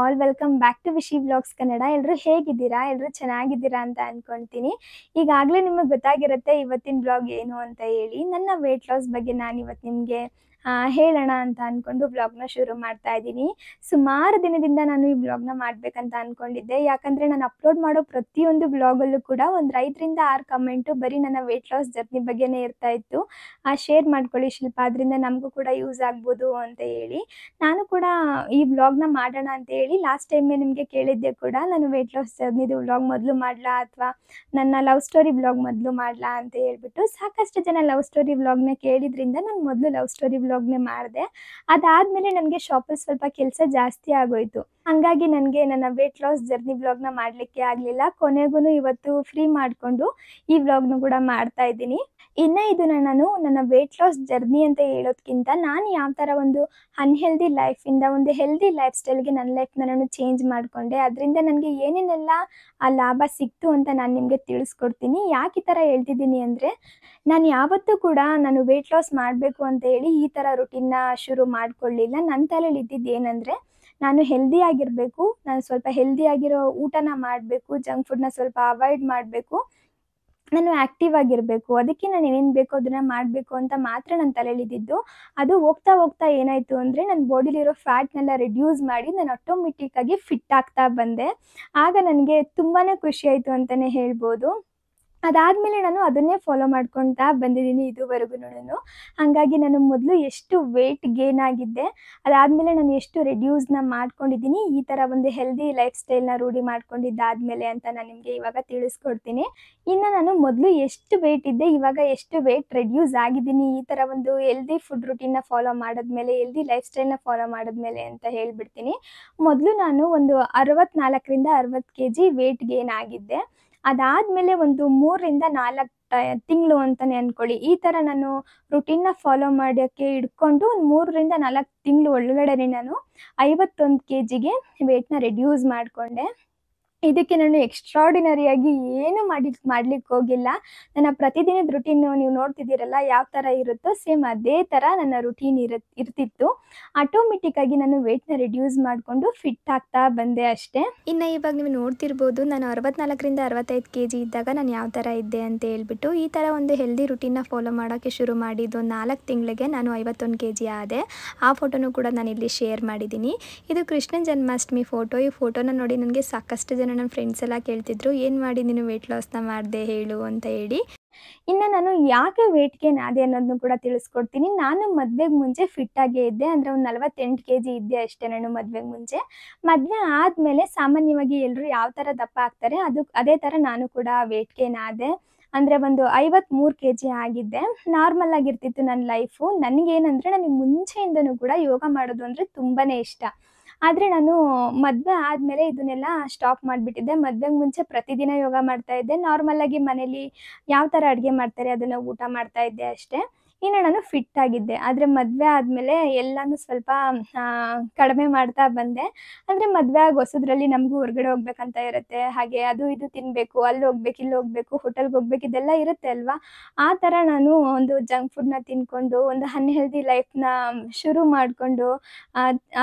All welcome back to Vishi vlogs Kannada. ಎಲ್ಲರೂ ಹೇಗಿದ್ದೀರಾ? ಎಲ್ಲರೂ ಚೆನ್ನಾಗಿದ್ದೀರಾ ಅಂತ ಅನ್ಕೊಂತೀನಿ. ಈಗಾಗಲೇ ನಿಮಗೆ ಗೊತ್ತಾಗಿರುತ್ತೆ ಇವತ್ತಿನ ವ್ಲಾಗ್ ಏನು ಅಂತ ಹೇಳಿ. ನನ್ನ ವೆಯ್ಟ್ ಲಾಸ್ ಬಗ್ಗೆ ನಾನು ಇವತ್ತು ನಿಮಗೆ ಹೇಳೋಣ ಅಂತ ಅಂದ್ಕೊಂಡು ವ್ಲಾಗ್ನ ಶುರು ಮಾಡ್ತಾ ಇದ್ದೀನಿ. ಸುಮಾರು ದಿನದಿಂದ ನಾನು ಈ ವ್ಲಾಗ್ನ ಮಾಡಬೇಕಂತ ಅಂದ್ಕೊಂಡಿದ್ದೆ. ಯಾಕಂದರೆ ನಾನು ಅಪ್ಲೋಡ್ ಮಾಡೋ ಪ್ರತಿಯೊಂದು ವ್ಲಾಗಲ್ಲೂ ಕೂಡ ಒಂದು 5ರಿಂದ 6 ಕಮೆಂಟು ಬರೀ ನನ್ನ ವೆಯ್ಟ್ ಲಾಸ್ ಜರ್ನಿ ಬಗ್ಗೆನೇ ಇರ್ತಾ ಇತ್ತು. ಶೇರ್ ಮಾಡ್ಕೊಳ್ಳಿ ಶಿಲ್ಪ, ಅದರಿಂದ ನಮಗೂ ಕೂಡ ಯೂಸ್ ಆಗ್ಬೋದು ಅಂತ ಹೇಳಿ ನಾನು ಕೂಡ ಈ ವ್ಲಾಗ್ನ ಮಾಡೋಣ ಅಂತ ಹೇಳಿ ಲಾಸ್ಟ್ ಟೈಮೇ ನಿಮಗೆ ಕೇಳಿದ್ದೆ ಕೂಡ, ನಾನು ವೆಯ್ಟ್ ಲಾಸ್ ಜರ್ನಿದು ವ್ಲಾಗ್ ಮೊದಲು ಮಾಡಲಾ ಅಥವಾ ನನ್ನ ಲವ್ ಸ್ಟೋರಿ ವ್ಲಾಗ್ ಮೊದಲು ಮಾಡಲಾ ಅಂತ ಹೇಳ್ಬಿಟ್ಟು ಸಾಕಷ್ಟು ಜನ ಲವ್ ಸ್ಟೋರಿ ವ್ಲಾಗ್ನ ಕೇಳಿದ್ರಿಂದ ನಾನು ಮೊದಲು ಲವ್ ಸ್ಟೋರಿ ವ್ಲಾಗ್ನೇ ಮಾಡಿದೆ. ಅದಾದಮೇಲೆ ನನಗೆ ಶಾಪಲ್ಲಿ ಸ್ವಲ್ಪ ಕೆಲಸ ಜಾಸ್ತಿ ಆಗೋಯಿತು. ಹಾಗಾಗಿ ನನಗೆ ನನ್ನ ವೆಯ್ಟ್ ಲಾಸ್ ಜರ್ನಿ ವ್ಲಾಗ್ನ ಮಾಡಲಿಕ್ಕೆ ಆಗಲಿಲ್ಲ. ಕೊನೆಗೂ ಇವತ್ತು ಫ್ರೀ ಮಾಡಿಕೊಂಡು ಈ ವ್ಲಾಗ್ನ ಕೂಡ ಮಾಡ್ತಾ ಇದ್ದೀನಿ. ಇನ್ನು ಇದನ್ನು ನಾನು ನನ್ನ ವೆಯ್ಟ್ ಲಾಸ್ ಜರ್ನಿ ಅಂತ ಹೇಳೋದಕ್ಕಿಂತ ನಾನು ಯಾವ ಥರ ಒಂದು ಅನ್ಹೆಲ್ದಿ ಲೈಫಿಂದ ಒಂದು ಹೆಲ್ದಿ ಲೈಫ್ ಸ್ಟೈಲ್ಗೆ ನನ್ನ ಲೈಫ್ನ ನಾನು ಚೇಂಜ್ ಮಾಡಿಕೊಂಡೆ, ಅದರಿಂದ ನನಗೆ ಏನೇನೆಲ್ಲ ಲಾಭ ಸಿಕ್ತು ಅಂತ ನಾನು ನಿಮಗೆ ತಿಳಿಸ್ಕೊಡ್ತೀನಿ. ಯಾಕೆ ಈ ಥರ ಹೇಳ್ತಿದ್ದೀನಿ ಅಂದರೆ, ನಾನು ಯಾವತ್ತೂ ಕೂಡ ನಾನು ವೆಯ್ಟ್ ಲಾಸ್ ಮಾಡಬೇಕು ಅಂತ ಹೇಳಿ ಈ ಥರ ರುಟೀನ್ನ ಶುರು ಮಾಡಿಕೊಳ್ಳಿಲ್ಲ. ನನ್ನ ತಲೆಯಲ್ಲಿ ಇದ್ದಿದ್ದು ಏನಂದರೆ, ನಾನು ಹೆಲ್ದಿ ಆಗಿರಬೇಕು, ನಾನು ಸ್ವಲ್ಪ ಹೆಲ್ದಿ ಆಗಿರೋ ಊಟನ ಮಾಡಬೇಕು, ಜಂಕ್ ಫುಡ್ನ ಸ್ವಲ್ಪ ಅವಾಯ್ಡ್ ಮಾಡಬೇಕು, ನಾನು ಆ್ಯಕ್ಟಿವ್ ಆಗಿರಬೇಕು, ಅದಕ್ಕೆ ನಾನು ಏನೇನು ಬೇಕೋ ಅದನ್ನು ಮಾಡಬೇಕು ಅಂತ ಮಾತ್ರ ನನ್ನ ತಲೆಯಲ್ಲಿದ್ದಿದ್ದು. ಅದು ಹೋಗ್ತಾ ಹೋಗ್ತಾ ಏನಾಯಿತು ಅಂದರೆ, ನನ್ನ ಬಾಡಿಲಿರೋ ಫ್ಯಾಟ್ನೆಲ್ಲ ರಿಡ್ಯೂಸ್ ಮಾಡಿ ನಾನು ಆಟೋಮೆಟಿಕ್ಕಾಗಿ ಫಿಟ್ ಆಗ್ತಾ ಬಂದೆ. ಆಗ ನನಗೆ ತುಂಬಾ ಖುಷಿ ಆಯಿತು ಅಂತಲೇ ಹೇಳ್ಬೋದು. ಅದಾದಮೇಲೆ ನಾನು ಅದನ್ನೇ ಫಾಲೋ ಮಾಡ್ಕೊಳ್ತಾ ಬಂದಿದ್ದೀನಿ ಇದುವರೆಗೂ. ಹಾಗಾಗಿ ನಾನು ಮೊದಲು ಎಷ್ಟು ವೆಯ್ಟ್ ಗೇನ್ ಆಗಿದ್ದೆ, ಅದಾದಮೇಲೆ ನಾನು ಎಷ್ಟು ರೆಡ್ಯೂಸ್ನ ಮಾಡ್ಕೊಂಡಿದ್ದೀನಿ, ಈ ಥರ ಒಂದು ಹೆಲ್ದಿ ಲೈಫ್ ಸ್ಟೈಲ್ನ ರೂಢಿ ಮಾಡ್ಕೊಂಡಿದ್ದಾದಮೇಲೆ ಅಂತ ನಾನು ನಿಮಗೆ ಇವಾಗ ತಿಳಿಸ್ಕೊಡ್ತೀನಿ. ಇನ್ನು ನಾನು ಮೊದಲು ಎಷ್ಟು ವೆಯ್ಟ್ ಇದ್ದೆ, ಇವಾಗ ಎಷ್ಟು ವೆಯ್ಟ್ ರೆಡ್ಯೂಸ್ ಆಗಿದ್ದೀನಿ ಈ ಥರ ಒಂದು ಹೆಲ್ದಿ ಫುಡ್ ರುಟೀನ್ನ ಫಾಲೋ ಮಾಡಿದ್ಮೇಲೆ, ಹೆಲ್ದಿ ಲೈಫ್ ಸ್ಟೈಲ್ನ ಫಾಲೋ ಮಾಡಿದ್ಮೇಲೆ ಅಂತ ಹೇಳ್ಬಿಡ್ತೀನಿ. ಮೊದಲು ನಾನು ಒಂದು 64ರಿಂದ 60 kg ವೆಯ್ಟ್ ಗೇನ್ ಆಗಿದ್ದೆ. ಅದಾದಮೇಲೆ ಒಂದು 3ರಿಂದ 4 ತಿಂಗಳು ಅಂತಲೇ ಅಂದ್ಕೊಳ್ಳಿ, ಈ ಥರ ನಾನು ರುಟೀನ್ನ ಫಾಲೋ ಮಾಡೋಕ್ಕೆ ಹಿಡ್ಕೊಂಡು ಒಂದು 3ರಿಂದ 4 ತಿಂಗಳು ಒಳಗಡೆ ನಾನು 51 kgಗೆ ವೆಯ್ಟ್ನ ರೆಡ್ಯೂಸ್ ಮಾಡಿಕೊಂಡೆ. ಇದಕ್ಕೆ ನಾನು ಎಕ್ಸ್ಟ್ರಾರ್ಡಿನರಿಯಾಗಿ ಏನು ಮಾಡ್ಲಿಕ್ಕೆ ಹೋಗಿಲ್ಲ. ನನ್ನ ಪ್ರತಿದಿನದ ರುಟೀನು ನೀವು ನೋಡ್ತಿದ್ದೀರಲ್ಲ ಯಾವ ಥರ ಇರುತ್ತೋ ಸೇಮ್ ಅದೇ ಥರ ನನ್ನ ರುಟೀನ್ ಇರ್ತಿತ್ತು. ಆಟೋಮೆಟಿಕ್ಕಾಗಿ ನಾನು ವೆಯ್ಟ್ನ ರೆಡ್ಯೂಸ್ ಮಾಡಿಕೊಂಡು ಫಿಟ್ ಆಗ್ತಾ ಬಂದೆ ಅಷ್ಟೇ. ಇನ್ನು ಇವಾಗ ನೀವು ನೋಡ್ತಿರ್ಬೋದು, ನಾನು 64ರಿಂದ 65 kg ಇದ್ದಾಗ ನಾನು ಯಾವ ಥರ ಇದ್ದೆ ಅಂತ ಹೇಳ್ಬಿಟ್ಟು. ಈ ಥರ ಒಂದು ಹೆಲ್ದಿ ರುಟೀನ್ನ ಫಾಲೋ ಮಾಡೋಕ್ಕೆ ಶುರು ಮಾಡಿದ್ದು 4 ತಿಂಗಳಿಗೆ ನಾನು 51 kg ಆದೆ. ಆ ಫೋಟೋನು ಕೂಡ ನಾನು ಇಲ್ಲಿ ಶೇರ್ ಮಾಡಿದ್ದೀನಿ. ಇದು ಕೃಷ್ಣನ ಜನ್ಮಾಷ್ಟಮಿ ಫೋಟೋ. ಈ ಫೋಟೋನ ನೋಡಿ ನನಗೆ ಸಾಕಷ್ಟು ಜನ ನನ್ನ ಫ್ರೆಂಡ್ಸ್ ಎಲ್ಲ ಕೇಳ್ತಿದ್ರು, ಏನು ಮಾಡಿ ನೀನು ವೆಯ್ಟ್ ಲಾಸ್ನ ಮಾಡಿದೆ ಹೇಳು ಅಂತ ಹೇಳಿ. ಇನ್ನು ನಾನು ಯಾಕೆ ವೆಯ್ಟ್ ಗೇನ್ ಆದೆ ಅನ್ನೋದನ್ನು ಕೂಡ ತಿಳಿಸ್ಕೊಡ್ತೀನಿ. ನಾನು ಮದುವೆಗೆ ಮುಂಚೆ ಫಿಟ್ಟಾಗೇ ಇದ್ದೆ, ಅಂದರೆ ಒಂದು 48 kg ಇದ್ದೆ ಅಷ್ಟೇ ನಾನು ಮದುವೆಗೆ ಮುಂಚೆ. ಮದುವೆ ಆದಮೇಲೆ ಸಾಮಾನ್ಯವಾಗಿ ಎಲ್ಲರೂ ಯಾವ ಥರ ದಪ್ಪ ಆಗ್ತಾರೆ ಅದೇ ಥರ ನಾನು ಕೂಡ ವೆಯ್ಟ್ ಗೇನ್ ಆದೆ. ಅಂದರೆ ಒಂದು 53 kg ಆಗಿದ್ದೆ. ನಾರ್ಮಲ್ ಆಗಿರ್ತಿತ್ತು ನನ್ನ ಲೈಫು. ನನಗೇನಂದರೆ, ನನಗೆ ಮುಂಚೆಯಿಂದನೂ ಕೂಡ ಯೋಗ ಮಾಡೋದು ಅಂದರೆ ತುಂಬಾ ಇಷ್ಟ. ಆದರೆ ನಾನು ಮದುವೆ ಆದಮೇಲೆ ಇದನ್ನೆಲ್ಲ ಸ್ಟಾಪ್ ಮಾಡಿಬಿಟ್ಟಿದ್ದೆ. ಮದುವೆಗೆ ಮುಂಚೆ ಪ್ರತಿದಿನ ಯೋಗ ಮಾಡ್ತಾಯಿದ್ದೆ. ನಾರ್ಮಲಾಗಿ ಮನೇಲಿ ಯಾವ ಥರ ಅಡುಗೆ ಮಾಡ್ತಾರೆ ಅದನ್ನು ಊಟ ಮಾಡ್ತಾಯಿದ್ದೆ ಅಷ್ಟೇ. ಇನ್ನು ನಾನು ಫಿಟ್ಟಾಗಿದ್ದೆ. ಆದರೆ ಮದುವೆ ಆದಮೇಲೆ ಎಲ್ಲನೂ ಸ್ವಲ್ಪ ಕಡಿಮೆ ಮಾಡ್ತಾ ಬಂದೆ. ಅಂದರೆ ಮದುವೆ ಆಗಿ ಹೊಸದ್ರಲ್ಲಿ ನಮಗೂ ಹೊರಗಡೆ ಹೋಗ್ಬೇಕಂತ ಇರುತ್ತೆ, ಹಾಗೆ ಅದು ಇದು ತಿನ್ನಬೇಕು, ಅಲ್ಲಿ ಹೋಗ್ಬೇಕು, ಇಲ್ಲಿ ಹೋಗಬೇಕು, ಹೋಟೆಲ್ಗೆ ಹೋಗ್ಬೇಕು, ಇದೆಲ್ಲ ಇರುತ್ತೆ ಅಲ್ವಾ. ಆ ಥರ ನಾನು ಒಂದು ಜಂಕ್ ಫುಡ್ನ ತಿಂದ್ಕೊಂಡು ಒಂದು ಅನ್ಹೆಲ್ದಿ ಲೈಫ್ನ ಶುರು ಮಾಡಿಕೊಂಡು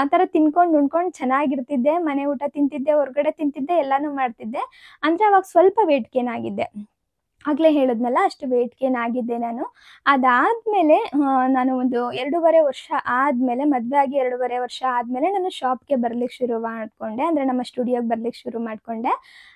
ಆ ಥರ ತಿನ್ಕೊಂಡು ಉಣ್ಕೊಂಡು ಚೆನ್ನಾಗಿರ್ತಿದ್ದೆ. ಮನೆ ಊಟ ತಿಂತಿದ್ದೆ, ಹೊರಗಡೆ ತಿಂತಿದ್ದೆ, ಎಲ್ಲನೂ ಮಾಡ್ತಿದ್ದೆ. ಅಂದರೆ ಅವಾಗ ಸ್ವಲ್ಪ ವೆಯ್ಟ್ ಗೇನ್ ಆಗಿದ್ದೆ. ಆಗಲೇ ಹೇಳಿದ್ನಲ್ಲ, ಅಷ್ಟು ವೆಯ್ಟ್ ಗೇನ್ ಆಗಿದ್ದೆ ನಾನು. ಅದಾದಮೇಲೆ ನಾನು ಒಂದು 2.5 ವರ್ಷ ಆದಮೇಲೆ, ಮದುವೆ ಆಗಿ 2.5 ವರ್ಷ ಆದಮೇಲೆ ನಾನು ಶಾಪ್ಗೆ ಬರ್ಲಿಕ್ಕೆ ಶುರು ಮಾಡಿಕೊಂಡೆ. ಅಂದರೆ ನಮ್ಮ ಸ್ಟುಡಿಯೋಗೆ ಬರ್ಲಿಕ್ಕೆ ಶುರು ಮಾಡಿಕೊಂಡೆ.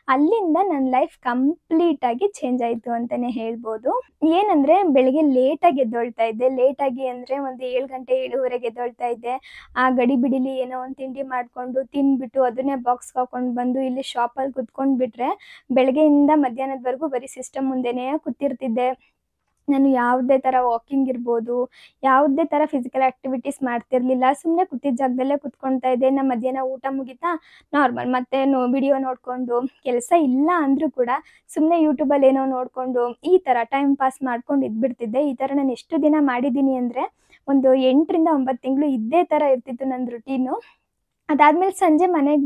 ಅಲ್ಲಿಂದ ನನ್ನ ಲೈಫ್ ಕಂಪ್ಲೀಟಾಗಿ ಚೇಂಜ್ ಆಯಿತು ಅಂತಲೇ ಹೇಳ್ಬೋದು. ಏನಂದರೆ, ಬೆಳಗ್ಗೆ ಲೇಟಾಗಿ ಎದ್ದೇಳ್ತಾ ಇದ್ದೆ. ಲೇಟಾಗಿ ಅಂದರೆ ಒಂದು 7 ಗಂಟೆ 7:30ಗೆ ಎದ್ದೇಳ್ತಾ ಇದ್ದೆ. ಆ ಗಡಿಬಿಡಿಲಿ ಏನೋ ಒಂದು ತಿಂಡಿ ಮಾಡಿಕೊಂಡು ತಿಂದ್ಬಿಟ್ಟು ಅದನ್ನೇ ಬಾಕ್ಸ್ಗೆ ಹಾಕ್ಕೊಂಡು ಬಂದು ಇಲ್ಲಿ ಶಾಪಲ್ಲಿ ಕುತ್ಕೊಂಡು ಬಿಟ್ಟರೆ ಬೆಳಗ್ಗೆಯಿಂದ ಮಧ್ಯಾಹ್ನದವರೆಗೂ ಬರೀ ಸಿಸ್ಟಮ್ ಮುಂದೆನೇ ಕೂತಿರ್ತಿದ್ದೆ. ನಾನು ಯಾವುದೇ ಥರ ವಾಕಿಂಗ್ ಇರ್ಬೋದು, ಯಾವುದೇ ಥರ ಫಿಸಿಕಲ್ ಆ್ಯಕ್ಟಿವಿಟೀಸ್ ಮಾಡ್ತಿರಲಿಲ್ಲ. ಸುಮ್ಮನೆ ಕೂತಿದ್ದ ಜಾಗದಲ್ಲೇ ಕೂತ್ಕೊಳ್ತಾ ಇದ್ದೆ. ಇನ್ನು ಮಧ್ಯಾಹ್ನ ಊಟ ಮುಗೀತಾ ನಾರ್ಮಲ್ ಮತ್ತೆ ವಿಡಿಯೋ ನೋಡಿಕೊಂಡು, ಕೆಲಸ ಇಲ್ಲ ಅಂದರೂ ಕೂಡ ಸುಮ್ಮನೆ ಯೂಟ್ಯೂಬಲ್ಲಿ ಏನೋ ನೋಡಿಕೊಂಡು ಈ ಥರ ಟೈಮ್ ಪಾಸ್ ಮಾಡ್ಕೊಂಡು ಇದ್ಬಿಡ್ತಿದ್ದೆ. ಈ ಥರ ನಾನು ಎಷ್ಟು ದಿನ ಮಾಡಿದ್ದೀನಿ ಅಂದರೆ, ಒಂದು 8ರಿಂದ 9 ತಿಂಗಳು ಇದೇ ಥರ ಇರ್ತಿತ್ತು ನನ್ನ ರುಟೀನು. ಅದಾದಮೇಲೆ ಸಂಜೆ ಮನೆಗೆ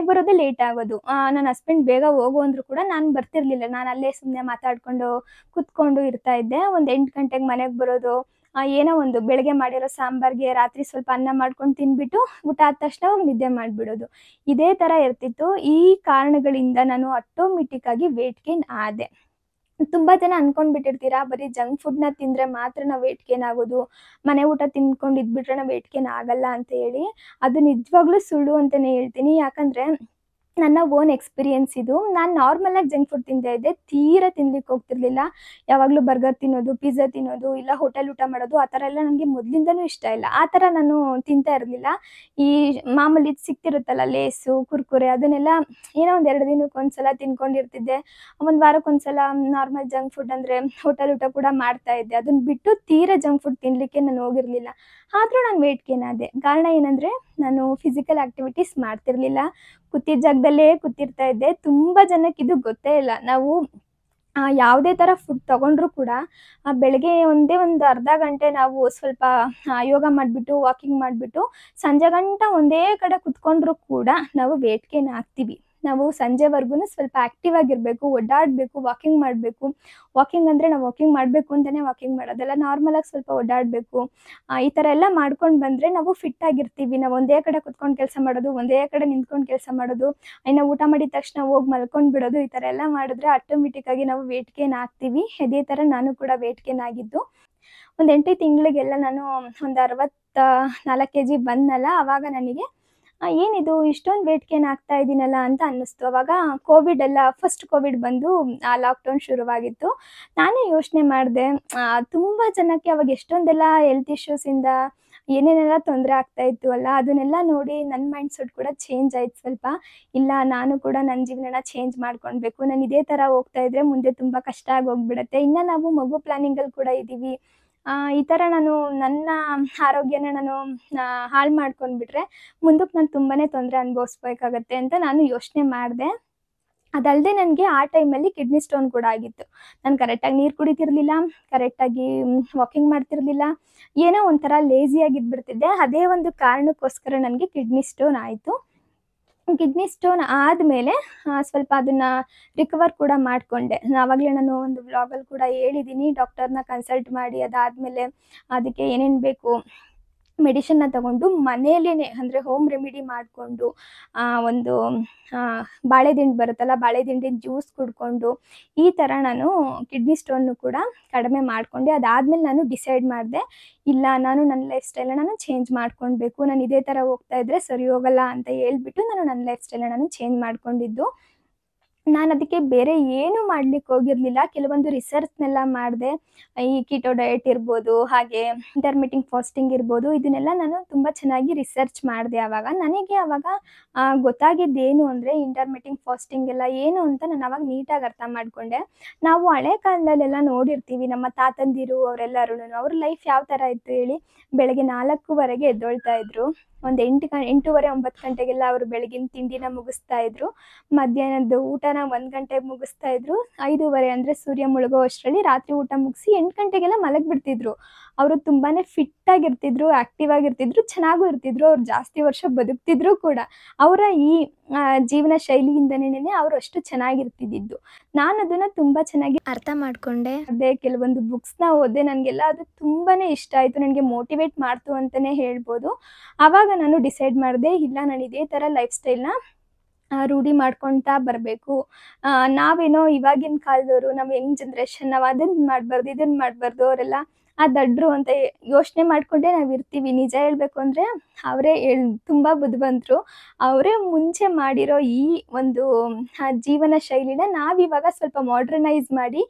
ಬರೋದೇ ಲೇಟ್ ಆಗೋದು. ನನ್ನ ಹಸ್ಬೆಂಡ್ ಬೇಗ ಹೋಗು ಅಂದರೂ ಕೂಡ ನಾನು ಬರ್ತಿರಲಿಲ್ಲ. ನಾನು ಅಲ್ಲೇ ಸುಮ್ಮನೆ ಮಾತಾಡಿಕೊಂಡು ಕೂತ್ಕೊಂಡು ಇರ್ತಾಯಿದ್ದೆ. ಒಂದು 8 ಗಂಟೆಗೆ ಮನೆಗೆ ಬರೋದು, ಏನೋ ಒಂದು ಬೆಳಗ್ಗೆ ಮಾಡಿರೋ ಸಾಂಬಾರ್ಗೆ ರಾತ್ರಿ ಸ್ವಲ್ಪ ಅನ್ನ ಮಾಡ್ಕೊಂಡು ತಿಂದ್ಬಿಟ್ಟು ಊಟ ಆದ ತಕ್ಷಣ ಹೋಗಿ ನಿದ್ದೆ ಮಾಡಿಬಿಡೋದು. ಇದೇ ಥರ ಇರ್ತಿತ್ತು. ಈ ಕಾರಣಗಳಿಂದ ನಾನು ಆಟೋಮೆಟಿಕ್ ಆಗಿ ವೇಟ್ ಗೇನ್ ಆದೆ. ತುಂಬಾ ಜನ ಅನ್ಕೊಂಡ್ಬಿಟ್ಟಿರ್ತೀರಾ ಬರೀ ಜಂಕ್ ಫುಡ್ನ ತಿಂದರೆ ಮಾತ್ರ ನಾವು ವೇಟ್ ಗೇನ್ ಆಗೋದು, ಮನೆ ಊಟ ತಿಂದ್ಕೊಂಡು ಇದ್ಬಿಟ್ರೆ ನಾವು ವೇಟ್ ಗೇನ್ ಆಗಲ್ಲ ಅಂತ ಹೇಳಿ. ಅದು ನಿಜವಾಗ್ಲೂ ಸುಳ್ಳು ಅಂತಲೇ ಹೇಳ್ತೀನಿ. ಯಾಕಂದರೆ ನನ್ನ ಓನ್ ಎಕ್ಸ್ಪೀರಿಯನ್ಸ್ ಇದು. ನಾನು ನಾರ್ಮಲಾಗಿ ಜಂಕ್ ಫುಡ್ ತಿಂತಾ ಇದ್ದೆ, ತೀರಾ ತಿನ್ಲಿಕ್ಕೆ ಹೋಗ್ತಿರ್ಲಿಲ್ಲ. ಯಾವಾಗಲೂ ಬರ್ಗರ್ ತಿನ್ನೋದು, ಪಿಜ್ಜಾ ತಿನ್ನೋದು, ಇಲ್ಲ ಹೋಟೆಲ್ ಊಟ ಮಾಡೋದು, ಆ ಥರ ಎಲ್ಲ ನನಗೆ ಮೊದಲಿಂದನೂ ಇಷ್ಟ ಇಲ್ಲ. ಆ ಥರ ನಾನು ತಿಂತಾ ಇರಲಿಲ್ಲ. ಈ ಮಾಮೂಲಿ ಸಿಗ್ತಿರುತ್ತಲ್ಲ ಲೇಸು, ಕುರ್ಕುರೆ, ಅದನ್ನೆಲ್ಲ ಏನೋ ಒಂದು 2 ದಿನಕ್ಕೊಂದ್ಸಲ ತಿನ್ಕೊಂಡಿರ್ತಿದ್ದೆ. ಒಂದು ವಾರಕ್ಕೊಂದ್ಸಲ ನಾರ್ಮಲ್ ಜಂಕ್ ಫುಡ್ ಅಂದರೆ ಹೋಟೆಲ್ ಊಟ ಕೂಡ ಮಾಡ್ತಾ ಇದ್ದೆ. ಅದನ್ನ ಬಿಟ್ಟು ತೀರಾ ಜಂಕ್ ಫುಡ್ ತಿನ್ನಲಿಕ್ಕೆ ನಾನು ಹೋಗಿರಲಿಲ್ಲ. ಆದರೂ ನಾನು ವೇಟ್ ಗೇನ್ ಆದೆ. ಕಾರಣ ಏನಂದರೆ ನಾನು ಫಿಸಿಕಲ್ ಆ್ಯಕ್ಟಿವಿಟೀಸ್ ಮಾಡ್ತಿರಲಿಲ್ಲ. ಕೂತಿದ್ದ ಜಾಗದಲ್ಲೇ ಕೂತಿರ್ತಾ ಇದ್ದೆ. ತುಂಬ ಜನಕ್ಕೆ ಇದು ಗೊತ್ತೇ ಇಲ್ಲ. ನಾವು ಯಾವುದೇ ಥರ ಫುಡ್ ತೊಗೊಂಡ್ರೂ ಕೂಡ ಬೆಳಗ್ಗೆ ಒಂದು ಅರ್ಧ ಗಂಟೆ ನಾವು ಸ್ವಲ್ಪ ಯೋಗ ಮಾಡಿಬಿಟ್ಟು, ವಾಕಿಂಗ್ ಮಾಡಿಬಿಟ್ಟು ಸಂಜೆ ಗಂಟ ಒಂದೇ ಕಡೆ ಕುತ್ಕೊಂಡ್ರೂ ಕೂಡ ನಾವು ವೇಟ್ ಗೇನ್ ಆಗ್ತೀವಿ. ನಾವು ಸಂಜೆವರೆಗೂ ಸ್ವಲ್ಪ ಆ್ಯಕ್ಟಿವ್ ಆಗಿರಬೇಕು, ಓಡಾಡಬೇಕು, ವಾಕಿಂಗ್ ಮಾಡಬೇಕು. ವಾಕಿಂಗ್ ಅಂದರೆ ನಾವು ವಾಕಿಂಗ್ ಮಾಡಬೇಕು ಅಂತಲೇ ವಾಕಿಂಗ್ ಮಾಡೋದಲ್ಲ, ನಾರ್ಮಲಾಗಿ ಸ್ವಲ್ಪ ಓಡಾಡಬೇಕು. ಈ ಥರ ಎಲ್ಲ ಮಾಡ್ಕೊಂಡು ಬಂದರೆ ನಾವು ಫಿಟ್ ಆಗಿರ್ತೀವಿ. ನಾವು ಒಂದೇ ಕಡೆ ಕುತ್ಕೊಂಡು ಕೆಲಸ ಮಾಡೋದು, ಒಂದೇ ಕಡೆ ನಿಂತ್ಕೊಂಡು ಕೆಲಸ ಮಾಡೋದು, ಇನ್ನು ಊಟ ಮಾಡಿದ ತಕ್ಷಣ ಹೋಗಿ ಮಲ್ಕೊಂಡು ಬಿಡೋದು, ಈ ಥರ ಎಲ್ಲ ಮಾಡಿದ್ರೆ ಆಟೋಮೆಟಿಕ್ಕಾಗಿ ನಾವು ವೇಟ್ ಗೇನ್ ಆಗ್ತೀವಿ. ಇದೇ ಥರ ನಾನು ಕೂಡ ವೇಟ್ ಗೇನ್ ಆಗಿದ್ದು. ಒಂದು 8 ತಿಂಗಳಿಗೆಲ್ಲ ನಾನು ಒಂದು 64 kg ಬಂದನಲ್ಲ, ಆವಾಗ ನನಗೆ ಏನಿದು ಇಷ್ಟೊಂದು ವೇಟ್ ಗೇನ್ ಆಗ್ತಾ ಇದ್ದೀನಲ್ಲ ಅಂತ ಅನ್ನಿಸ್ತು. ಆವಾಗ ಕೋವಿಡ್ ಎಲ್ಲ ಫಸ್ಟ್ ಕೋವಿಡ್ ಬಂದು ಲಾಕ್ಡೌನ್ ಶುರುವಾಗಿತ್ತು. ನಾನೇ ಯೋಚನೆ ಮಾಡಿದೆ, ತುಂಬ ಜನಕ್ಕೆ ಅವಾಗ ಎಷ್ಟೊಂದೆಲ್ಲ ಹೆಲ್ತ್ ಇಶ್ಯೂಸಿಂದ ಏನೇನೆಲ್ಲ ತೊಂದರೆ ಆಗ್ತಾಯಿತ್ತು ಅಲ್ಲ, ಅದನ್ನೆಲ್ಲ ನೋಡಿ ನನ್ನ ಮೈಂಡ್ಸೆಟ್ ಕೂಡ ಚೇಂಜ್ ಆಯ್ತು ಸ್ವಲ್ಪ. ಇಲ್ಲ, ನಾನು ಕೂಡ ನನ್ನ ಜೀವನನ ಚೇಂಜ್ ಮಾಡ್ಕೊಳ್ಬೇಕು. ನಾನು ಇದೇ ಥರ ಹೋಗ್ತಾ ಇದ್ದರೆ ಮುಂದೆ ತುಂಬ ಕಷ್ಟ ಆಗೋಗ್ಬಿಡುತ್ತೆ. ಇನ್ನು ನಾವು ಮಗು ಪ್ಲ್ಯಾನಿಂಗಲ್ಲಿ ಕೂಡ ಇದ್ದೀವಿ. ಈ ಥರ ನಾನು ನನ್ನ ಆರೋಗ್ಯನ ನಾನು ಹಾಳು ಮಾಡ್ಕೊಂಡ್ಬಿಟ್ರೆ ಮುಂದಕ್ಕೆ ನಾನು ತುಂಬಾ ತೊಂದರೆ ಅನುಭವಿಸ್ಬೇಕಾಗತ್ತೆ ಅಂತ ನಾನು ಯೋಚನೆ ಮಾಡಿದೆ. ಅದಲ್ಲದೆ ನನಗೆ ಆ ಟೈಮಲ್ಲಿ ಕಿಡ್ನಿ ಸ್ಟೋನ್ ಕೂಡ ಆಗಿತ್ತು. ನಾನು ಕರೆಕ್ಟಾಗಿ ನೀರು ಕುಡಿತಿರಲಿಲ್ಲ, ಕರೆಕ್ಟಾಗಿ ವಾಕಿಂಗ್ ಮಾಡ್ತಿರಲಿಲ್ಲ, ಏನೋ ಒಂಥರ ಲೇಸಿಯಾಗಿದ್ಬಿಡ್ತಿದ್ದೆ. ಅದೇ ಒಂದು ಕಾರಣಕ್ಕೋಸ್ಕರ ನನಗೆ ಕಿಡ್ನಿ ಸ್ಟೋನ್ ಆಯಿತು. ಕಿಡ್ನಿ ಸ್ಟೋನ್ ಆದಮೇಲೆ ಸ್ವಲ್ಪ ಅದನ್ನು ರಿಕವರ್ ಕೂಡ ಮಾಡಿಕೊಂಡೆ. ಆವಾಗಲೇ ನಾನು ಒಂದು ವ್ಲಾಗಲ್ಲಿ ಕೂಡ ಹೇಳಿದ್ದೀನಿ, ಡಾಕ್ಟರ್ನ ಕನ್ಸಲ್ಟ್ ಮಾಡಿ ಅದಾದಮೇಲೆ ಅದಕ್ಕೆ ಏನೇನು ಬೇಕು ಮೆಡಿಷನ್ನ ತಗೊಂಡು ಮನೆಯಲ್ಲೇ ಅಂದರೆ ಹೋಮ್ ರೆಮಿಡಿ ಮಾಡಿಕೊಂಡು ಒಂದು ಬಾಳೆದಿಂಡು ಬರುತ್ತಲ್ಲ, ಬಾಳೆದಿಂಡಿನ ಜ್ಯೂಸ್ ಕುಡ್ಕೊಂಡು ಈ ಥರ ನಾನು ಕಿಡ್ನಿ ಸ್ಟೋನ್ನು ಕೂಡ ಕಡಿಮೆ ಮಾಡಿಕೊಂಡೆ. ಅದಾದಮೇಲೆ ನಾನು ಡಿಸೈಡ್ ಮಾಡಿದೆ, ಇಲ್ಲ, ನಾನು ನನ್ನ ಲೈಫ್ ಸ್ಟೈಲನ್ನ ನಾನು ಚೇಂಜ್ ಮಾಡ್ಕೊಳ್ಬೇಕು. ನಾನು ಇದೇ ಥರ ಹೋಗ್ತಾ ಇದ್ದರೆ ಸರಿ ಹೋಗಲ್ಲ ಅಂತ ಹೇಳ್ಬಿಟ್ಟು ನಾನು ನನ್ನ ಲೈಫ್ ಸ್ಟೈಲನ್ನ ನಾನು ಚೇಂಜ್ ಮಾಡ್ಕೊಂಡಿದ್ದು. ನಾನು ಅದಕ್ಕೆ ಬೇರೆ ಏನೂ ಮಾಡ್ಲಿಕ್ಕೆ ಹೋಗಿರಲಿಲ್ಲ. ಕೆಲವೊಂದು ರಿಸರ್ಚ್ನೆಲ್ಲ ಮಾಡಿದೆ. ಈ ಕೀಟೋ ಡಯಟ್ ಇರ್ಬೋದು, ಹಾಗೆ ಇಂಟರ್ಮಿಟಿಂಗ್ ಫಾಸ್ಟಿಂಗ್ ಇರ್ಬೋದು, ಇದನ್ನೆಲ್ಲ ನಾನು ತುಂಬ ಚೆನ್ನಾಗಿ ರಿಸರ್ಚ್ ಮಾಡಿದೆ. ನನಗೆ ಆವಾಗ ಗೊತ್ತಾಗಿದ್ದೇನು ಅಂದರೆ ಇಂಟರ್ಮಿಟಿಂಗ್ ಫಾಸ್ಟಿಂಗ್ ಎಲ್ಲ ಏನು ಅಂತ ನಾನು ಆವಾಗ ನೀಟಾಗಿ ಅರ್ಥ ಮಾಡಿಕೊಂಡೆ. ನಾವು ಹಳೆ ಕಾಲದಲ್ಲೆಲ್ಲ ನೋಡಿರ್ತೀವಿ, ನಮ್ಮ ತಾತಂದಿರು ಅವರೆಲ್ಲರೂ ಅವ್ರ ಲೈಫ್ ಯಾವ ಥರ ಇತ್ತು ಹೇಳಿ. ಬೆಳಗ್ಗೆ 4:00ವರೆಗೆ ಎದ್ದೊಳ್ತಾ ಇದ್ರು. ಒಂದು 8:30, 9 ಗಂಟೆಗೆಲ್ಲ ಅವರು ಬೆಳಗಿನ ತಿಂಡಿನ ಮುಗಿಸ್ತಾ ಇದ್ರು. ಮಧ್ಯಾಹ್ನದ ಊಟನ 1 ಗಂಟೆಗೆ ಮುಗಿಸ್ತಾ ಇದ್ರು. 5:30 ಅಂದರೆ ಸೂರ್ಯ ಮುಳುಗೋ ಅಷ್ಟರಲ್ಲಿ ರಾತ್ರಿ ಊಟ ಮುಗಿಸಿ 8 ಗಂಟೆಗೆಲ್ಲ ಮಲಗಿಬಿಡ್ತಿದ್ರು. ಅವರು ತುಂಬಾ ಫಿಟ್ಟಾಗಿರ್ತಿದ್ರು, ಆ್ಯಕ್ಟಿವ್ ಆಗಿರ್ತಿದ್ರು, ಚೆನ್ನಾಗೂ ಇರ್ತಿದ್ರು. ಅವ್ರು ಜಾಸ್ತಿ ವರ್ಷ ಬದುಕ್ತಿದ್ರು ಕೂಡ. ಅವರ ಈ ಜೀವನ ಶೈಲಿಯಿಂದನೇ ಅವರು ಅಷ್ಟು ಚೆನ್ನಾಗಿರ್ತಿದ್ದಿದ್ದು. ನಾನು ಅದನ್ನು ತುಂಬ ಚೆನ್ನಾಗಿ ಅರ್ಥ ಮಾಡಿಕೊಂಡೆ. ಅದೇ ಕೆಲವೊಂದು ಬುಕ್ಸ್ನ ಓದಿದೆ. ನನಗೆಲ್ಲ ಅದು ತುಂಬಾ ಇಷ್ಟ ಆಯಿತು, ನನಗೆ ಮೋಟಿವೇಟ್ ಮಾಡ್ತು ಅಂತಲೇ ಹೇಳ್ಬೋದು. ಆವಾಗ ನಾನು ಡಿಸೈಡ್ ಮಾಡಿದೆ, ಇಲ್ಲ, ನಾನು ಇದೇ ಥರ ಲೈಫ್ ಸ್ಟೈಲ್ನ ರೂಢಿ ಮಾಡ್ಕೊಳ್ತಾ ಬರಬೇಕು. ನಾವೇನೋ ಇವಾಗಿನ ಕಾಲದವರು, ನಾವು ಯಂಗ್ ಜನ್ರೇಷನ್, ನಾವು ಅದನ್ನು ಮಾಡಬಾರ್ದು, ಇದನ್ನು ಮಾಡಬಾರ್ದು, ಅವರೆಲ್ಲ ದಡ್ರು ಅಂತ ಯೋಚನೆ ಮಾಡಿಕೊಂಡೇ ನಾವು ಇರ್ತೀವಿ. ನಿಜ ಹೇಳಬೇಕು ಅಂದರೆ ಅವರೇ ತುಂಬ ಬುದ್ಧಿವಂತರು. ಅವರೇ ಮುಂಚೆ ಮಾಡಿರೋ ಈ ಒಂದು ಜೀವನ ಶೈಲಿನ ನಾವಿವಾಗ ಸ್ವಲ್ಪ ಮಾಡ್ರನೈಸ್ ಮಾಡಿ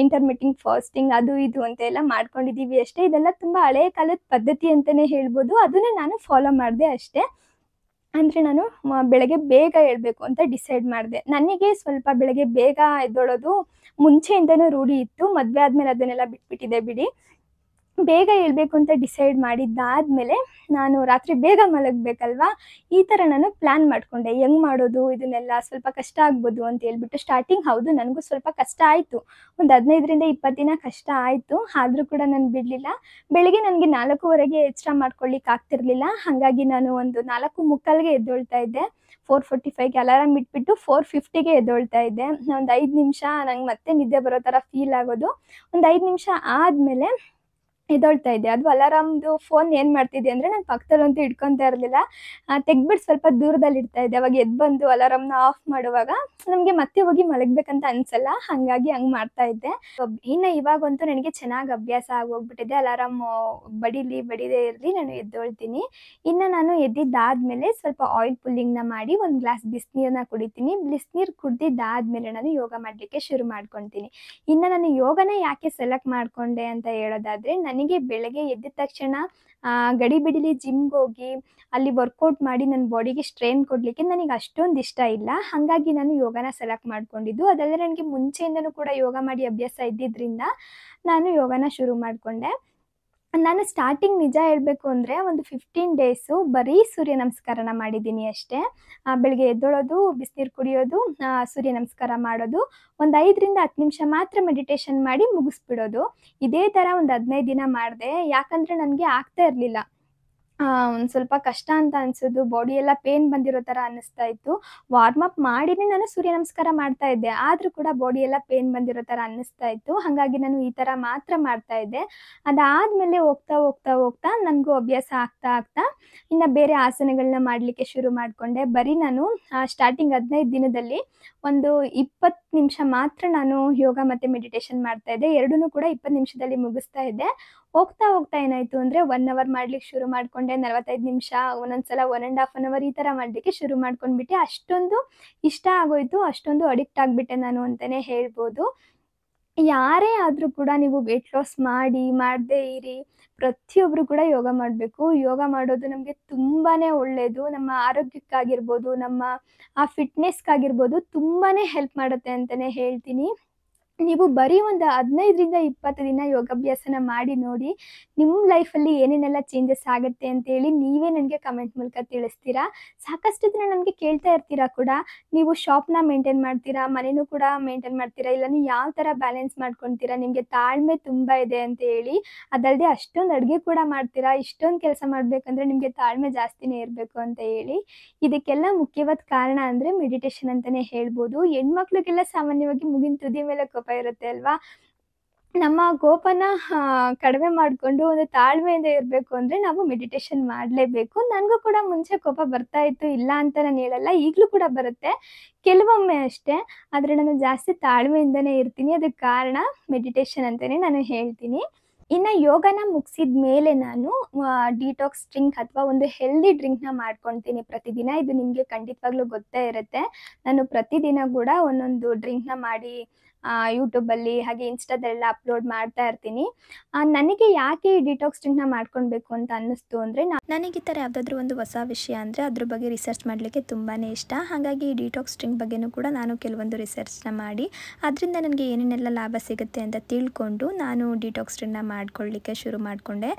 ಇಂಟರ್ಮಿಟಿಂಗ್ ಫಾಸ್ಟಿಂಗ್ ಅದು ಇದು ಅಂತೆಲ್ಲ ಮಾಡ್ಕೊಂಡಿದ್ದೀವಿ ಅಷ್ಟೇ. ಇದೆಲ್ಲ ತುಂಬ ಹಳೆಯ ಕಾಲದ ಪದ್ಧತಿ ಅಂತಲೇ ಹೇಳ್ಬೋದು. ಅದನ್ನೇ ನಾನು ಫಾಲೋ ಮಾಡಿದೆ ಅಷ್ಟೇ. ಅಂದರೆ ನಾನು ಬೆಳಗ್ಗೆ ಬೇಗ ಏಳಬೇಕು ಅಂತ ಡಿಸೈಡ್ ಮಾಡಿದೆ. ನನಗೆ ಸ್ವಲ್ಪ ಬೆಳಗ್ಗೆ ಬೇಗ ಎದ್ದೇಳೋದು ಮುಂಚೆಯಿಂದನೂ ರೂಢಿ ಇತ್ತು. ಮದುವೆ ಆದಮೇಲೆ ಅದನ್ನೆಲ್ಲ ಬಿಟ್ಬಿಟ್ಟಿದೆ ಬಿಡಿ. ಬೇಗ ಏಳಬೇಕು ಅಂತ ಡಿಸೈಡ್ ಮಾಡಿದ್ದಾದಮೇಲೆ ನಾನು ರಾತ್ರಿ ಬೇಗ ಮಲಗಬೇಕಲ್ವಾ, ಈ ಥರ ನಾನು ಪ್ಲ್ಯಾನ್ ಮಾಡಿಕೊಂಡೆ. ಹೆಂಗೆ ಮಾಡೋದು ಇದನ್ನೆಲ್ಲ, ಸ್ವಲ್ಪ ಕಷ್ಟ ಆಗ್ಬೋದು ಅಂತ ಹೇಳ್ಬಿಟ್ಟು. ಸ್ಟಾರ್ಟಿಂಗ್ ಹೌದು, ನನಗೂ ಸ್ವಲ್ಪ ಕಷ್ಟ ಆಯಿತು. ಒಂದು 15ರಿಂದ 20 ದಿನ ಕಷ್ಟ ಆಯಿತು. ಆದರೂ ಕೂಡ ನಾನು ಬಿಡಲಿಲ್ಲ. ಬೆಳಗ್ಗೆ ನನಗೆ 4:00ವರೆಗೆ ಎಚ್ಚರ ಮಾಡ್ಕೊಳ್ಳಿಕ್ಕೆ ಆಗ್ತಿರಲಿಲ್ಲ. ಹಾಗಾಗಿ ನಾನು ಒಂದು 4:45ಗೆ ಎದ್ದೇಳ್ತಾ ಇದ್ದೆ. 4:45ಗೆ ಅಲಾರಾಮ್ ಇಟ್ಬಿಟ್ಟು 4:50ಗೆ ಎದ್ದೇಳ್ತಾ ಇದ್ದೆ. ಒಂದು 5 ನಿಮಿಷ ನಂಗೆ ಮತ್ತೆ ನಿದ್ದೆ ಬರೋ ಥರ ಫೀಲ್ ಆಗೋದು. ಒಂದು 5 ನಿಮಿಷ ಆದಮೇಲೆ ಎದ್ದೊಳ್ತಾ ಇದ್ದೆ. ಅದು ಅಲಾರಾಮ್‌ದು ಫೋನ್ ಏನ್ ಮಾಡ್ತಿದ್ದೆ ಅಂದ್ರೆ ನಾನು ಪಕ್ಕದಲ್ಲಂತೂ ಇಟ್ಕೊಂತಾ ಇರ್ಲಿಲ್ಲ. ತೆಗ್ದ್ಬಿಟ್ಟು ಸ್ವಲ್ಪ ದೂರದಲ್ಲಿ ಇಡ್ತಾ ಇದ್ದೆ. ಅವಾಗ ಎದ್ದು ಬಂದು ಅಲಾರಾಮ್‌ನ ಆಫ್ ಮಾಡುವಾಗ ನಮ್ಗೆ ಮತ್ತೆ ಹೋಗಿ ಮಲಗಬೇಕಂತ ಅನ್ಸಲ್ಲ. ಹಂಗಾಗಿ ಹಂಗ್ ಮಾಡ್ತಾ ಇದ್ದೆ. ಇನ್ನ ಇವಾಗಂತೂ ನನಗೆ ಚೆನ್ನಾಗ್ ಅಭ್ಯಾಸ ಆಗೋಗ್ಬಿಟ್ಟಿದೆ. ಅಲಾರಾಮು ಬಡೀಲಿ, ಬಡಿದೇ ಇರ್ಲಿ ನಾನು ಎದ್ದೊಳ್ತೀನಿ. ಇನ್ನ ನಾನು ಎದ್ದಿದ್ದಾದ್ಮೇಲೆ ಸ್ವಲ್ಪ ಆಯಿಲ್ ಪುಲ್ಲಿಂಗ್‌ನ ಮಾಡಿ 1 ಗ್ಲಾಸ್ ಬಿಸಿನೀರನ್ನ ಕುಡಿತೀನಿ. ಬಿಸಿನೀರು ಕುಡ್ದಿದ್ದಾದ್ಮೇಲೆ ನಾನು ಯೋಗ ಮಾಡ್ಲಿಕ್ಕೆ ಶುರು ಮಾಡ್ಕೊಂತೀನಿ. ಇನ್ನ ನಾನು ಯೋಗನ ಯಾಕೆ ಸೆಲೆಕ್ಟ್ ಮಾಡ್ಕೊಂಡೆ ಅಂತ ಹೇಳೋದಾದ್ರೆ, ನನಗೆ ಬೆಳಗ್ಗೆ ಎದ್ದ ತಕ್ಷಣ ಗಡಿಬಿಡಿಲಿ ಜಿಮ್‌ಗೋಗಿ ಅಲ್ಲಿ ವರ್ಕೌಟ್ ಮಾಡಿ ನನ್ನ ಬಾಡಿಗೆ ಸ್ಟ್ರೈನ್ ಕೊಡ್ಲಿಕ್ಕೆ ನನಗೆ ಅಷ್ಟೊಂದು ಇಷ್ಟ ಇಲ್ಲ. ಹಾಗಾಗಿ ನಾನು ಯೋಗನ ಸೆಲೆಕ್ಟ್ ಮಾಡ್ಕೊಂಡಿದ್ದು. ಅದಲ್ಲದೆ ನನಗೆ ಮುಂಚೆಯಿಂದನೂ ಕೂಡ ಯೋಗ ಮಾಡಿ ಅಭ್ಯಾಸ ಇದ್ದಿದ್ರಿಂದ ನಾನು ಯೋಗನ ಶುರು ಮಾಡ್ಕೊಂಡೆ. ನಾನು ಸ್ಟಾರ್ಟಿಂಗ್ ನಿಜ ಹೇಳ್ಬೇಕು ಅಂದರೆ ಒಂದು 15 ಡೇಸು ಬರೀ ಸೂರ್ಯ ನಮಸ್ಕಾರನ ಮಾಡಿದ್ದೀನಿ ಅಷ್ಟೇ. ಬೆಳಗ್ಗೆ ಎದ್ದೇಳೋದು, ಬಿಸಿನೀರು ಕುಡಿಯೋದು, ಸೂರ್ಯ ನಮಸ್ಕಾರ ಮಾಡೋದು, ಒಂದು 5ರಿಂದ 10 ನಿಮಿಷ ಮಾತ್ರ ಮೆಡಿಟೇಷನ್ ಮಾಡಿ ಮುಗಿಸ್ಬಿಡೋದು. ಇದೇ ಥರ ಒಂದು 15 ದಿನ ಮಾಡಿದೆ. ಯಾಕಂದರೆ ನನಗೆ ಆಗ್ತಾ ಇರಲಿಲ್ಲ. ಒಂದು ಸ್ವಲ್ಪ ಕಷ್ಟ ಅಂತ ಅನ್ಸೋದು, ಬಾಡಿ ಎಲ್ಲ ಪೇನ್ ಬಂದಿರೋ ಥರ ಅನ್ನಿಸ್ತಾ ಇತ್ತು. ವಾರ್ಮ್ ಅಪ್ ಮಾಡಿನೇ ನಾನು ಸೂರ್ಯ ನಮಸ್ಕಾರ ಮಾಡ್ತಾ ಇದ್ದೆ. ಆದರೂ ಕೂಡ ಬಾಡಿ ಎಲ್ಲ ಪೇನ್ ಬಂದಿರೋ ಥರ ಅನ್ನಿಸ್ತಾ ಇತ್ತು. ಹಾಗಾಗಿ ನಾನು ಈ ಥರ ಮಾತ್ರ ಮಾಡ್ತಾ ಇದ್ದೆ. ಅದಾದಮೇಲೆ ಹೋಗ್ತಾ, ಹೋಗ್ತಾ, ಹೋಗ್ತಾ ನನಗೂ ಅಭ್ಯಾಸ ಆಗ್ತಾ, ಆಗ್ತಾ ಇನ್ನು ಬೇರೆ ಆಸನಗಳನ್ನ ಮಾಡಲಿಕ್ಕೆ ಶುರು ಮಾಡಿಕೊಂಡೆ. ಬರೀ ನಾನು ಸ್ಟಾರ್ಟಿಂಗ್ 15 ದಿನದಲ್ಲಿ ಒಂದು 20 ನಿಮಿಷ ಮಾತ್ರ ನಾನು ಯೋಗ ಮತ್ತು ಮೆಡಿಟೇಷನ್ ಮಾಡ್ತಾ ಇದ್ದೆ. ಎರಡನ್ನೂ ಕೂಡ 20 ನಿಮಿಷದಲ್ಲಿ ಮುಗಿಸ್ತಾ ಇದ್ದೆ. ಹೋಗ್ತಾ, ಹೋಗ್ತಾ ಏನಾಯಿತು ಅಂದರೆ 1 ಅವರ್ ಮಾಡ್ಲಿಕ್ಕೆ ಶುರು ಮಾಡಿಕೊಂಡೆ. 45 ನಿಮಿಷ, ಒಂದೊಂದು ಸಲ 1 ½ ಅವರ್ ಈ ಥರ ಮಾಡಲಿಕ್ಕೆ ಶುರು ಮಾಡ್ಕೊಂಡ್ಬಿಟ್ಟೆ. ಅಷ್ಟೊಂದು ಇಷ್ಟ ಆಗೋಯಿತು, ಅಷ್ಟೊಂದು ಅಡಿಕ್ಟ್ ಆಗಿಬಿಟ್ಟೆ ನಾನು ಅಂತಲೇ ಹೇಳ್ಬೋದು. ಯಾರೇ ಆದರೂ ಕೂಡ ನೀವು ವೆಯ್ಟ್ ಲಾಸ್ ಮಾಡಿ, ಮಾಡದೇ ಇರಿ, ಪ್ರತಿಯೊಬ್ಬರು ಕೂಡ ಯೋಗ ಮಾಡಬೇಕು. ಯೋಗ ಮಾಡೋದು ನಮಗೆ ತುಂಬಾ ಒಳ್ಳೆಯದು. ನಮ್ಮ ಆರೋಗ್ಯಕ್ಕಾಗಿರ್ಬೋದು, ನಮ್ಮ ಫಿಟ್ನೆಸ್‌ಗಾಗಿರ್ಬೋದು ತುಂಬಾ ಹೆಲ್ಪ್ ಮಾಡುತ್ತೆ ಅಂತಲೇ ಹೇಳ್ತೀನಿ. ನೀವು ಬರೀ ಒಂದು 15ರಿಂದ 20 ದಿನ ಯೋಗಾಭ್ಯಾಸನ ಮಾಡಿ ನೋಡಿ. ನಿಮ್ಮ ಲೈಫಲ್ಲಿ ಏನೇನೆಲ್ಲ ಚೇಂಜಸ್ ಆಗುತ್ತೆ ಅಂತೇಳಿ ನೀವೇ ನನಗೆ ಕಮೆಂಟ್ ಮೂಲಕ ತಿಳಿಸ್ತೀರಾ. ಸಾಕಷ್ಟು ಜನ ನನಗೆ ಕೇಳ್ತಾ ಇರ್ತೀರಾ ಕೂಡ, ನೀವು ಶಾಪ್‌ನ ಮೇಂಟೈನ್ ಮಾಡ್ತೀರಾ, ಮನೇನೂ ಕೂಡ ಮೇಂಟೈನ್ ಮಾಡ್ತೀರಾ, ಇಲ್ಲ ನೀವು ಯಾವ ಥರ ಬ್ಯಾಲೆನ್ಸ್ ಮಾಡ್ಕೊಳ್ತೀರಾ, ನಿಮಗೆ ತಾಳ್ಮೆ ತುಂಬ ಇದೆ ಅಂತ ಹೇಳಿ. ಅದಲ್ಲದೆ ಅಷ್ಟೊಂದು ಅಡುಗೆ ಕೂಡ ಮಾಡ್ತೀರಾ, ಇಷ್ಟೊಂದು ಕೆಲಸ ಮಾಡಬೇಕಂದ್ರೆ ನಿಮಗೆ ತಾಳ್ಮೆ ಜಾಸ್ತಿನೇ ಇರಬೇಕು ಅಂತ ಹೇಳಿ. ಇದಕ್ಕೆಲ್ಲ ಮುಖ್ಯವಾದ ಕಾರಣ ಅಂದರೆ ಮೆಡಿಟೇಷನ್ ಅಂತಲೇ ಹೇಳ್ಬೋದು. ಹೆಣ್ಮಕ್ಳಿಗೆಲ್ಲ ಸಾಮಾನ್ಯವಾಗಿ ಮೂಗಿನ ತುದಿ ಮೇಲೆ ಕೋಪ ಇರುತ್ತೆ ಅಲ್ವಾ? ನಮ್ಮ ಕೋಪನ ಕಡಿಮೆ ಮಾಡಿಕೊಂಡು ಒಂದು ತಾಳ್ಮೆಯಿಂದ ಇರಬೇಕು ಅಂದರೆ ನಾವು ಮೆಡಿಟೇಷನ್ ಮಾಡಲೇಬೇಕು. ನನಗೂ ಕೂಡ ಮುಂಚೆ ಕೋಪ ಬರ್ತಾ ಇತ್ತು, ಇಲ್ಲ ಅಂತ ನಾನು ಹೇಳಲ್ಲ. ಈಗಲೂ ಕೂಡ ಬರುತ್ತೆ, ಕೆಲವೊಮ್ಮೆ ಅಷ್ಟೇ. ಆದರೆ ನಾನು ಜಾಸ್ತಿ ತಾಳ್ಮೆಯಿಂದನೇ ಇರ್ತೀನಿ. ಅದಕ್ಕೆ ಕಾರಣ ಮೆಡಿಟೇಷನ್ ಅಂತಲೇ ನಾನು ಹೇಳ್ತೀನಿ. ಇನ್ನು ಯೋಗನ ಮುಗಿಸಿದ ಮೇಲೆ ನಾನು ಡಿಟಾಕ್ಸ್ ಡ್ರಿಂಕ್ ಅಥವಾ ಒಂದು ಹೆಲ್ದಿ ಡ್ರಿಂಕ್‌ನ ಮಾಡ್ಕೊಳ್ತೀನಿ ಪ್ರತಿದಿನ. ಇದು ನಿಮಗೆ ಖಂಡಿತವಾಗ್ಲೂ ಗೊತ್ತೇ ಇರುತ್ತೆ. ನಾನು ಪ್ರತಿದಿನ ಕೂಡ ಒಂದೊಂದು ಡ್ರಿಂಕ್‌ನ ಮಾಡಿ ಯೂಟ್ಯೂಬಲ್ಲಿ ಹಾಗೆ ಇನ್ಸ್ಟಾದಲ್ಲೆಲ್ಲ ಅಪ್ಲೋಡ್ ಮಾಡ್ತಾ ಇರ್ತೀನಿ. ನನಗೆ ಯಾಕೆ ಈ ಡಿಟಾಕ್ಸ್ ಡ್ರಿಂಕ್‌ನ ಮಾಡ್ಕೊಳ್ಬೇಕು ಅಂತ ಅನ್ನಿಸ್ತು ಅಂದರೆ, ನನಗೆ ಈ ಥರ ಯಾವುದಾದ್ರೂ ಒಂದು ಹೊಸ ವಿಷಯ ಅಂದರೆ ಅದ್ರ ಬಗ್ಗೆ ರಿಸರ್ಚ್ ಮಾಡಲಿಕ್ಕೆ ತುಂಬಾ ಇಷ್ಟ. ಹಾಗಾಗಿ ಈ ಡಿಟಾಕ್ಸ್ ಡ್ರಿಂಕ್ ಬಗ್ಗೆನೂ ಕೂಡ ನಾನು ಕೆಲವೊಂದು ರಿಸರ್ಚ್‌ನ ಮಾಡಿ ಅದರಿಂದ ನನಗೆ ಏನೇನೆಲ್ಲ ಲಾಭ ಸಿಗುತ್ತೆ ಅಂತ ತಿಳ್ಕೊಂಡು ನಾನು ಡಿಟಾಕ್ಸ್ ಡ್ರಿಂಕ್‌ನ ಮಾಡ್ಕೊಳ್ಳಿಕ್ಕೆ ಶುರು ಮಾಡಿಕೊಂಡೆ.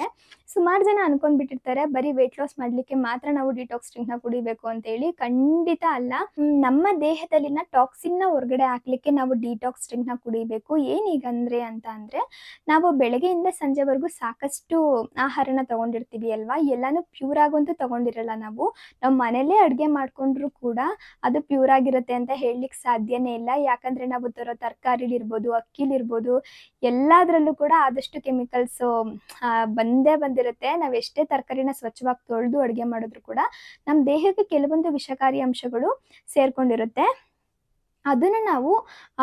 ಸುಮಾರು ಜನ ಅಂದ್ಕೊಂಡ್ಬಿಟ್ಟಿರ್ತಾರೆ ಬರೀ ವೆಯ್ಟ್ ಲಾಸ್ ಮಾಡಲಿಕ್ಕೆ ಮಾತ್ರ ನಾವು ಡಿಟಾಕ್ಸ್ ಡ್ರಿಂಕ್‌ನ ಕುಡಿಬೇಕು ಅಂತೇಳಿ. ಖಂಡಿತ ಅಲ್ಲ. ನಮ್ಮ ದೇಹದಲ್ಲಿನ ಟಾಕ್ಸಿನ್ನ ಹೊರಗಡೆ ಹಾಕಲಿಕ್ಕೆ ನಾವು ಡಿಟಾಕ್ಸ್ ಡ್ರಿಂಕ್‌ನ ಕುಡಿಬೇಕು. ಏನೀಗಂದ್ರೆ ಅಂತ ಅಂದರೆ, ನಾವು ಬೆಳಗ್ಗೆಯಿಂದ ಸಂಜೆವರೆಗೂ ಸಾಕಷ್ಟು ಆಹಾರನ ತೊಗೊಂಡಿರ್ತೀವಿ ಅಲ್ವಾ? ಎಲ್ಲನೂ ಪ್ಯೂರ್ ಆಗಂತೂ ತೊಗೊಂಡಿರಲ್ಲ ನಾವು. ನಾವು ಮನೇಲೇ ಅಡುಗೆ ಮಾಡಿಕೊಂಡ್ರೂ ಕೂಡ ಅದು ಪ್ಯೂರ್ ಆಗಿರುತ್ತೆ ಅಂತ ಹೇಳಲಿಕ್ಕೆ ಸಾಧ್ಯನೇ ಇಲ್ಲ. ಯಾಕಂದರೆ ನಾವು ತರೋ ತರಕಾರಿಲಿರ್ಬೋದು, ಅಕ್ಕಿಲಿರ್ಬೋದು, ಎಲ್ಲದರಲ್ಲೂ ಕೂಡ ಆದಷ್ಟು ಕೆಮಿಕಲ್ಸು ಬಂದೇ ಬಂದಿರುತ್ತೆ. ನಾವು ಎಷ್ಟೇ ತರಕಾರಿನ ಸ್ವಚ್ಛವಾಗಿ ತೊಳೆದು ಅಡುಗೆ ಮಾಡಿದ್ರೂ ಕೂಡ ನಮ್ಮ ದೇಹಕ್ಕೆ ಕೆಲವೊಂದು ವಿಷಕಾರಿ ಅಂಶಗಳು ಸೇರಿಕೊಂಡಿರುತ್ತೆ. ಅದನ್ನು ನಾವು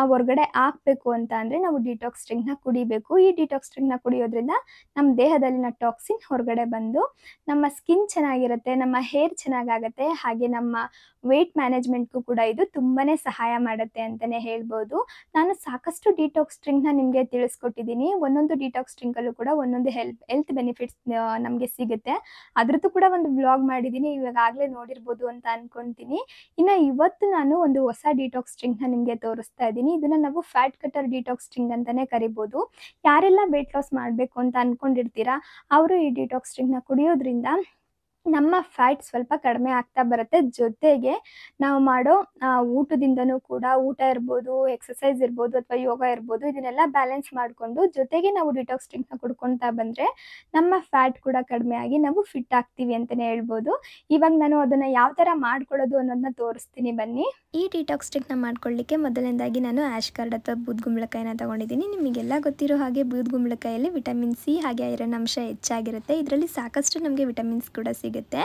ಹೊರಗಡೆ ಹಾಕಬೇಕು ಅಂತ ಅಂದರೆ ನಾವು ಡಿಟಾಕ್ಸ್ ಡ್ರಿಂಕ್‌ನ ಕುಡಿಬೇಕು. ಈ ಡಿಟಾಕ್ಸ್ ಡ್ರಿಂಕ್‌ನ ಕುಡಿಯೋದ್ರಿಂದ ನಮ್ಮ ದೇಹದಲ್ಲಿನ ಟಾಕ್ಸಿನ್ ಹೊರಗಡೆ ಬಂದು ನಮ್ಮ ಸ್ಕಿನ್ ಚೆನ್ನಾಗಿರುತ್ತೆ, ನಮ್ಮ ಹೇರ್ ಚೆನ್ನಾಗಾಗುತ್ತೆ, ಹಾಗೆ ನಮ್ಮ ವೆಯ್ಟ್ ಮ್ಯಾನೇಜ್ಮೆಂಟ್‌ಗೂ ಕೂಡ ಇದು ತುಂಬಾ ಸಹಾಯ ಮಾಡುತ್ತೆ ಅಂತಲೇ ಹೇಳ್ಬೋದು. ನಾನು ಸಾಕಷ್ಟು ಡಿಟಾಕ್ಸ್ ಡ್ರಿಂಕ್‌ನ ನಿಮಗೆ ತಿಳಿಸ್ಕೊಟ್ಟಿದ್ದೀನಿ. ಒಂದೊಂದು ಡಿಟಾಕ್ಸ್ ಡ್ರಿಂಕಲ್ಲೂ ಕೂಡ ಒಂದೊಂದು ಹೆಲ್ತ್ ಬೆನಿಫಿಟ್ಸ್ ನಮಗೆ ಸಿಗುತ್ತೆ. ಅದ್ರದ್ದು ಕೂಡ ಒಂದು ವ್ಲಾಗ್ ಮಾಡಿದ್ದೀನಿ, ಈಗಾಗಲೇ ನೋಡಿರ್ಬೋದು ಅಂತ ಅಂದ್ಕೊಳ್ತೀನಿ. ಇನ್ನು ಇವತ್ತು ನಾನು ಒಂದು ಹೊಸ ಡಿಟಾಕ್ಸ್ ಡ್ರಿಂಕ್‌ನ ನಿಮಗೆ ತೋರಿಸ್ತಾ ಇದ್ದೀನಿ. ಇದನ್ನು ನಾವು ಫ್ಯಾಟ್ ಕಟರ್ ಡಿಟಾಕ್ಸ್ ಡ್ರಿಂಕ್ ಅಂತಲೇ ಕರಿಬೋದು. ಯಾರೆಲ್ಲ ವೆಯ್ಟ್ ಲಾಸ್ ಮಾಡಬೇಕು ಅಂತ ಅಂದ್ಕೊಂಡಿರ್ತೀರಾ ಅವರು ಈ ಡಿಟಾಕ್ಸ್ ಡ್ರಿಂಕ್‌ನ ಕುಡಿಯೋದ್ರಿಂದ ನಮ್ಮ ಫ್ಯಾಟ್ ಸ್ವಲ್ಪ ಕಡಿಮೆ ಆಗ್ತಾ ಬರುತ್ತೆ. ಜೊತೆಗೆ ನಾವು ಮಾಡೋ ಊಟದಿಂದನೂ ಕೂಡ ಊಟ ಇರ್ಬೋದು, ಎಕ್ಸರ್ಸೈಸ್ ಇರ್ಬೋದು ಅಥವಾ ಯೋಗ ಇರ್ಬೋದು ಇದನ್ನೆಲ್ಲ ಬ್ಯಾಲೆನ್ಸ್ ಮಾಡಿಕೊಂಡು ಜೊತೆಗೆ ನಾವು ಡಿಟಾಕ್ಸ್ ಡ್ರಿಂಕ್‌ನ ಕುಡ್ಕೊಳ್ತಾ ಬಂದರೆ ನಮ್ಮ ಫ್ಯಾಟ್ ಕೂಡ ಕಡಿಮೆ ಆಗಿ ನಾವು ಫಿಟ್ ಆಗ್ತೀವಿ ಅಂತಲೇ ಹೇಳ್ಬೋದು. ಇವಾಗ ನಾನು ಅದನ್ನು ಯಾವ ಥರ ಮಾಡ್ಕೊಳ್ಳೋದು ಅನ್ನೋದನ್ನ ತೋರಿಸ್ತೀನಿ ಬನ್ನಿ. ಈ ಡಿಟಾಕ್ಸ್ ಡ್ರಿಂಕ್‌ನ ಮಾಡ್ಕೊಳ್ಳಿಕ್ಕೆ ಮೊದಲನೇದಾಗಿ ನಾನು ಆ್ಯಶ್‌ಗಾರ್ಡ್ ಅಥವಾ ಬೂದುಗುಂಬಳಕಾಯಿನ ತೊಗೊಂಡಿದ್ದೀನಿ. ನಿಮಗೆಲ್ಲ ಗೊತ್ತಿರೋ ಹಾಗೆ ಬೂದುಗುಂಬಳಕಾಯಲ್ಲಿ ವಿಟಮಿನ್ ಸಿ ಹಾಗೆ ಐರನ್ ಅಂಶ ಹೆಚ್ಚಾಗಿರುತ್ತೆ. ಇದರಲ್ಲಿ ಸಾಕಷ್ಟು ನಮಗೆ ವಿಟಮಿನ್ಸ್ ಕೂಡ ಸಿಗುತ್ತೆ.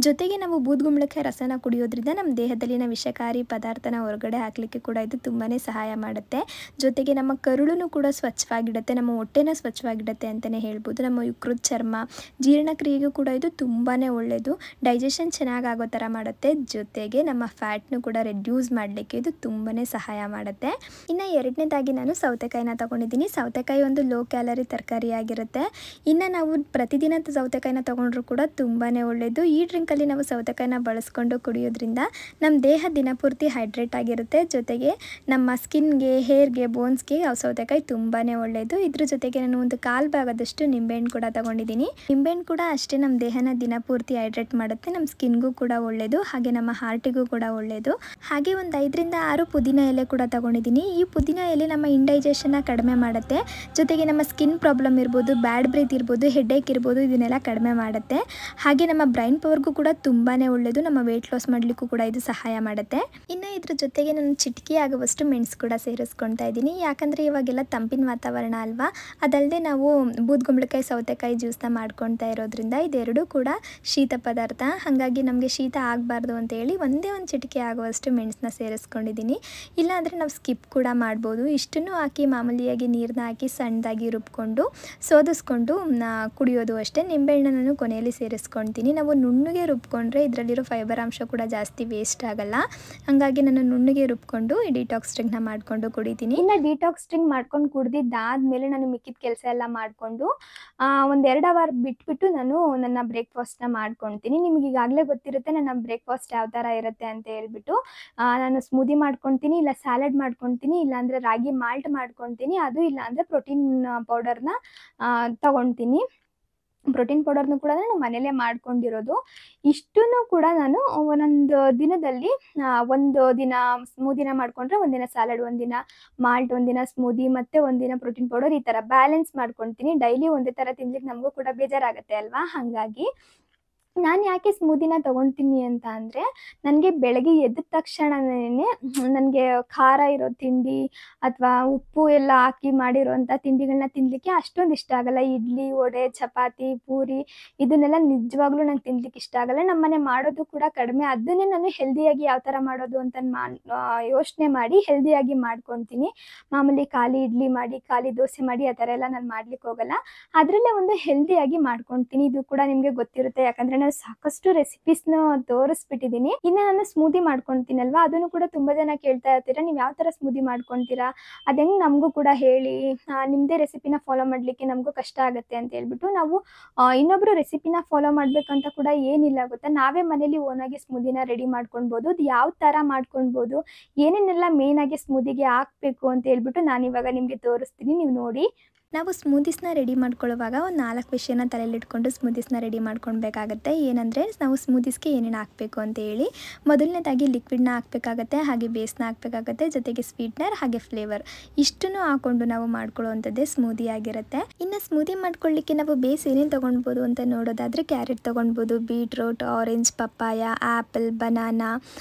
ಜೊತೆಗೆ ನಾವು ಬೂದುಗುಂಬಳಕಾಯಿ ರಸನ ಕುಡಿಯೋದ್ರಿಂದ ನಮ್ಮ ದೇಹದಲ್ಲಿನ ವಿಷಕಾರಿ ಪದಾರ್ಥನ ಹೊರಗಡೆ ಹಾಕಲಿಕ್ಕೆ ಕೂಡ ಇದು ತುಂಬಾ ಸಹಾಯ ಮಾಡುತ್ತೆ. ಜೊತೆಗೆ ನಮ್ಮ ಕರುಳನ್ನು ಕೂಡ ಸ್ವಚ್ಛವಾಗಿಡುತ್ತೆ, ನಮ್ಮ ಹೊಟ್ಟೆನ ಸ್ವಚ್ಛವಾಗಿಡುತ್ತೆ ಅಂತಲೇ ಹೇಳ್ಬೋದು. ನಮ್ಮ ಯಕೃತ್ ಚರ್ಮ ಜೀರ್ಣಕ್ರಿಯೆಗೂ ಕೂಡ ಇದು ತುಂಬಾ ಒಳ್ಳೆಯದು. ಡೈಜೆಷನ್ ಚೆನ್ನಾಗಿ ಆಗೋ ಥರ ಮಾಡುತ್ತೆ. ಜೊತೆಗೆ ನಮ್ಮ ಫ್ಯಾಟ್ನು ಕೂಡ ರೆಡ್ಯೂಸ್ ಮಾಡಲಿಕ್ಕೆ ಇದು ತುಂಬಾ ಸಹಾಯ ಮಾಡುತ್ತೆ. ಇನ್ನು ಎರಡನೇದಾಗಿ ನಾನು ಸೌತೆಕಾಯಿನ ತೊಗೊಂಡಿದ್ದೀನಿ. ಸೌತೆಕಾಯಿ ಒಂದು ಲೋ ಕ್ಯಾಲರಿ ತರಕಾರಿ ಆಗಿರುತ್ತೆ. ಇನ್ನು ನಾವು ಪ್ರತಿದಿನ ಸೌತೆಕಾಯಿನ ತೊಗೊಂಡ್ರೂ ಕೂಡ ತುಂಬಾ ಒಳ್ಳೆಯದು. ಈ ಡ್ರಿಂಕಲ್ಲಿ ನಾವು ಸೌತೆಕಾಯಿನ ಬಳಸ್ಕೊಂಡು ಕುಡಿಯೋದ್ರಿಂದ ನಮ್ಮ ದೇಹ ದಿನಪೂರ್ತಿ ಹೈಡ್ರೇಟ್ ಆಗಿರುತ್ತೆ. ಜೊತೆಗೆ ನಮ್ಮ ಸ್ಕಿನ್ಗೆ, ಹೇರ್ಗೆ, ಬೋನ್ಸ್ಗೆ ಸೌತೆಕಾಯಿ ತುಂಬಾ ಒಳ್ಳೆಯದು. ಇದ್ರ ಜೊತೆಗೆ ನಾನು ಒಂದು 1/4 ಭಾಗದಷ್ಟು ನಿಂಬೆಹಣ್ಣು ಕೂಡ ತೊಗೊಂಡಿದ್ದೀನಿ. ನಿಂಬೆಹಣ್ಣು ಕೂಡ ಅಷ್ಟೇ ನಮ್ಮ ದೇಹನ ದಿನಪೂರ್ತಿ ಹೈಡ್ರೇಟ್ ಮಾಡುತ್ತೆ. ನಮ್ಮ ಸ್ಕಿನ್ಗೂ ಕೂಡ ಒಳ್ಳೆಯದು, ಹಾಗೆ ನಮ್ಮ ಹಾರ್ಟಿಗೂ ಕೂಡ ಒಳ್ಳೆಯದು. ಹಾಗೆ ಒಂದು 5ರಿಂದ 6 ಪುದೀನ ಎಲೆ ಕೂಡ ತೊಗೊಂಡಿದ್ದೀನಿ. ಈ ಪುದೀನ ಎಲೆ ನಮ್ಮ ಇಂಡೈಜೆಷನ್ನ ಕಡಿಮೆ ಮಾಡುತ್ತೆ. ಜೊತೆಗೆ ನಮ್ಮ ಸ್ಕಿನ್ ಪ್ರಾಬ್ಲಮ್ ಇರ್ಬೋದು, ಬ್ಯಾಡ್ ಬ್ರೀತ್ ಇರ್ಬೋದು, ಹೆಡ್ಏಕ್ ಇರ್ಬೋದು, ಇದನ್ನೆಲ್ಲ ಕಡಿಮೆ ಮಾಡುತ್ತೆ. ಹಾಗೆ ನಮ್ಮ ಬ್ರೈನ್ ಪವರ್ಗೂ ಕೂಡ ತುಂಬಾ ಒಳ್ಳೆಯದು. ನಮ್ಮ ವೆಯ್ಟ್ ಲಾಸ್ ಮಾಡಲಿಕ್ಕೂ ಕೂಡ ಇದು ಸಹಾಯ ಮಾಡುತ್ತೆ. ಇನ್ನು ಇದ್ರ ಜೊತೆಗೆ ನಾನು ಚಿಟಿಕೆ ಆಗುವಷ್ಟು ಮೆಣಸು ಕೂಡ ಸೇರಿಸ್ಕೊಳ್ತಾ ಇದ್ದೀನಿ. ಯಾಕಂದರೆ ಇವಾಗೆಲ್ಲ ತಂಪಿನ ವಾತಾವರಣ ಅಲ್ವಾ. ಅದಲ್ಲದೆ ನಾವು ಬೂದುಗುಂಬಳಕಾಯಿ ಸೌತೆಕಾಯಿ ಜ್ಯೂಸ್ನ ಮಾಡ್ಕೊಳ್ತಾ ಇರೋದ್ರಿಂದ ಇದೆರಡೂ ಕೂಡ ಶೀತ ಪದಾರ್ಥ. ಹಾಗಾಗಿ ನಮಗೆ ಶೀತ ಆಗಬಾರ್ದು ಅಂತೇಳಿ ಒಂದೇ ಒಂದು ಚಿಟಿಕೆ ಆಗುವಷ್ಟು ಮೆಣಸನ್ನ ಸೇರಿಸ್ಕೊಂಡಿದ್ದೀನಿ. ಇಲ್ಲಾಂದರೆ ನಾವು ಸ್ಕಿಪ್ ಕೂಡ ಮಾಡ್ಬೋದು. ಇಷ್ಟನ್ನು ಹಾಕಿ ಮಾಮೂಲಿಯಾಗಿ ನೀರನ್ನ ಹಾಕಿ ಸಣ್ಣದಾಗಿ ರುಬ್ಕೊಂಡು ಸೋದಿಸ್ಕೊಂಡು ಕುಡಿಯೋದು ಅಷ್ಟೇ. ನಿಂಬೆಹಣ್ಣನ್ನು ಕೊನೆಯಲ್ಲಿ ಸೇರಿಸ್ಕೊಳ್ತೀನಿ. ನಾವು ನುಣ್ಣಗೆ ರುಬ್ಕೊಂಡ್ರೆ ಇದರಲ್ಲಿರೋ ಫೈಬರ್ ಅಂಶ ಕೂಡ ಜಾಸ್ತಿ ವೇಸ್ಟ್ ಆಗಲ್ಲ. ಹಾಗಾಗಿ ನಾನು ನುಣ್ಣಗೆ ರುಬ್ಕೊಂಡು ಈ ಡಿಟಾಕ್ಸ್ ಡ್ರಿಂಕ್ನ ಮಾಡಿಕೊಂಡು ಕುಡಿತೀನಿ. ಇನ್ನು ಡಿಟಾಕ್ಸ್ ಡ್ರಿಂಕ್ ಮಾಡ್ಕೊಂಡು ಕುಡಿದಿದ್ದಾದಮೇಲೆ ನಾನು ಮಿಕ್ಕಿದ ಕೆಲಸ ಎಲ್ಲ ಮಾಡಿಕೊಂಡು ಒಂದು 2 ಅವರ್ ಬಿಟ್ಬಿಟ್ಟು ನಾನು ನನ್ನ ಬ್ರೇಕ್ಫಾಸ್ಟ್ನ ಮಾಡ್ಕೊಳ್ತೀನಿ. ನಿಮಗೆ ಈಗಾಗಲೇ ಗೊತ್ತಿರುತ್ತೆ ನನ್ನ ಬ್ರೇಕ್ಫಾಸ್ಟ್ ಯಾವ ಥರ ಇರುತ್ತೆ ಅಂತ ಹೇಳ್ಬಿಟ್ಟು. ನಾನು ಸ್ಮೂದಿ ಮಾಡ್ಕೊಳ್ತೀನಿ, ಇಲ್ಲ ಸ್ಯಾಲಡ್ ಮಾಡ್ಕೊಳ್ತೀನಿ, ಇಲ್ಲಾಂದರೆ ರಾಗಿ ಮಾಲ್ಟ್ ಮಾಡ್ಕೊಳ್ತೀನಿ, ಅದು ಇಲ್ಲಾಂದರೆ ಪ್ರೋಟೀನ್ ಪೌಡರ್ನ ತೊಗೊಳ್ತೀನಿ. ಪ್ರೋಟೀನ್ ಪೌಡರ್ನು ಕೂಡ ನಾನು ಮನೇಲೇ ಮಾಡ್ಕೊಂಡಿರೋದು. ಇಷ್ಟನ್ನು ಕೂಡ ನಾನು ಒಂದೊಂದು ದಿನದಲ್ಲಿ ಒಂದು ದಿನ ಸ್ಮೂದಿನ ಮಾಡಿಕೊಂಡ್ರೆ ಒಂದಿನ ಸ್ಯಾಲಡ್, ಒಂದಿನ ಮಾಲ್ಟ್, ಒಂದಿನ ಸ್ಮೂದಿ ಮತ್ತು ಒಂದಿನ ಪ್ರೋಟೀನ್ ಪೌಡರ್ ಈ ಥರ ಬ್ಯಾಲೆನ್ಸ್ ಮಾಡ್ಕೊಳ್ತೀನಿ. ಡೈಲಿ ಒಂದೇ ಥರ ತಿನ್ಲಿಕ್ಕೆ ನಮಗೂ ಕೂಡ ಬೇಜಾರಾಗುತ್ತೆ ಅಲ್ವಾ. ಹಾಗಾಗಿ ನಾನು ಯಾಕೆ ಸ್ಮೂದಿನ ತೊಗೊಳ್ತೀನಿ ಅಂತ ಅಂದರೆ ನನಗೆ ಬೆಳಗ್ಗೆ ಎದ್ದ ತಕ್ಷಣನೇ ನನಗೆ ಖಾರ ಇರೋ ತಿಂಡಿ ಅಥವಾ ಉಪ್ಪು ಎಲ್ಲ ಹಾಕಿ ಮಾಡಿರೋಂಥ ತಿಂಡಿಗಳನ್ನ ತಿನ್ನಲಿಕ್ಕೆ ಅಷ್ಟೊಂದು ಇಷ್ಟ ಆಗಲ್ಲ. ಇಡ್ಲಿ, ವಡೆ, ಚಪಾತಿ, ಪೂರಿ ಇದನ್ನೆಲ್ಲ ನಿಜವಾಗ್ಲೂ ನಂಗೆ ತಿನ್ಲಿಕ್ಕೆ ಇಷ್ಟ ಆಗಲ್ಲ. ನಮ್ಮನೆ ಮಾಡೋದು ಕೂಡ ಕಡಿಮೆ. ಅದನ್ನೇ ನಾನು ಹೆಲ್ದಿಯಾಗಿ ಯಾವ ಥರ ಮಾಡೋದು ಅಂತ ಯೋಚನೆ ಮಾಡಿ ಹೆಲ್ದಿಯಾಗಿ ಮಾಡ್ಕೊಳ್ತೀನಿ. ಮಾಮೂಲಿ ಖಾಲಿ ಇಡ್ಲಿ ಮಾಡಿ, ಖಾಲಿ ದೋಸೆ ಮಾಡಿ ಆ ಥರ ಎಲ್ಲ ನಾನು ಮಾಡ್ಲಿಕ್ಕೆ ಹೋಗಲ್ಲ. ಅದರಲ್ಲೇ ಒಂದು ಹೆಲ್ದಿಯಾಗಿ ಮಾಡ್ಕೊಳ್ತೀನಿ. ಇದು ಕೂಡ ನಿಮಗೆ ಗೊತ್ತಿರುತ್ತೆ, ಯಾಕಂದರೆ ನಾನು ಸಾಕಷ್ಟು ರೆಸಿಪೀಸ್ನ ತೋರಿಸ್ಬಿಟ್ಟಿದ್ದೀನಿ. ಇನ್ನು ನಾನು ಸ್ಮೂದಿ ಮಾಡ್ಕೊಳ್ತೀನಲ್ವಾ, ಅದನ್ನು ಕೂಡ ತುಂಬ ಜನ ಕೇಳ್ತಾ ಇರ್ತೀರಾ, ನೀವು ಯಾವ ಥರ ಸ್ಮೂದಿ ಮಾಡ್ಕೊಳ್ತೀರಾ, ಅದು ಹೆಂಗೆ ನಮಗೂ ಕೂಡ ಹೇಳಿ, ನಿಮ್ಮದೇ ರೆಸಿಪಿನ ಫಾಲೋ ಮಾಡಲಿಕ್ಕೆ ನಮಗೂ ಕಷ್ಟ ಆಗುತ್ತೆ ಅಂತ ಹೇಳ್ಬಿಟ್ಟು ನಾವು ಇನ್ನೊಬ್ಬರು ರೆಸಿಪಿನ ಫಾಲೋ ಮಾಡಬೇಕಂತ ಕೂಡ ಏನಿಲ್ಲ ಗೊತ್ತಾ. ನಾವೇ ಮನೇಲಿ ಓನಾಗಿ ಸ್ಮೂದಿನ ರೆಡಿ ಮಾಡ್ಕೊಳ್ಬೋದು. ಅದು ಯಾವ ಥರ ಮಾಡ್ಕೊಳ್ಬೋದು, ಏನೇನೆಲ್ಲ ಮೇಯ್ನಾಗಿ ಸ್ಮೂದಿಗೆ ಹಾಕಬೇಕು ಅಂತ ಹೇಳ್ಬಿಟ್ಟು ನಾನಿವಾಗ ನಿಮಗೆ ತೋರಿಸ್ತೀನಿ, ನೀವು ನೋಡಿ. ನಾವು ಸ್ಮೂದೀಸ್ನ ರೆಡಿ ಮಾಡ್ಕೊಳ್ಳುವಾಗ ಒಂದು 4 ವಿಷಯನ ತಲೆಯಲ್ಲಿಟ್ಕೊಂಡು ಸ್ಮೂದೀಸ್ನ ರೆಡಿ ಮಾಡ್ಕೊಳ್ಬೇಕಾಗತ್ತೆ. ಏನಂದರೆ ನಾವು ಸ್ಮೂದೀಸ್ಗೆ ಏನೇನು ಹಾಕಬೇಕು ಅಂತ ಹೇಳಿ. ಮೊದಲನೇದಾಗಿ ಲಿಕ್ವಿಡ್ನ ಹಾಕಬೇಕಾಗತ್ತೆ, ಹಾಗೆ ಬೇಸ್ನ ಹಾಕಬೇಕಾಗತ್ತೆ, ಜೊತೆಗೆ ಸ್ವೀಟ್ನರ್ ಹಾಗೆ ಫ್ಲೇವರ್ ಇಷ್ಟನ್ನು ಹಾಕ್ಕೊಂಡು ನಾವು ಮಾಡ್ಕೊಳ್ಳುವಂಥದ್ದೇ ಸ್ಮೂದಿ ಆಗಿರುತ್ತೆ. ಇನ್ನು ಸ್ಮೂದಿ ಮಾಡ್ಕೊಳ್ಳಿಕ್ಕೆ ನಾವು ಬೇಸ್ ಏನೇನು ತೊಗೊಳ್ಬೋದು ಅಂತ ನೋಡೋದಾದರೆ ಕ್ಯಾರೆಟ್ ತೊಗೊಳ್ಬೋದು, beetroot, orange, papaya, apple, banana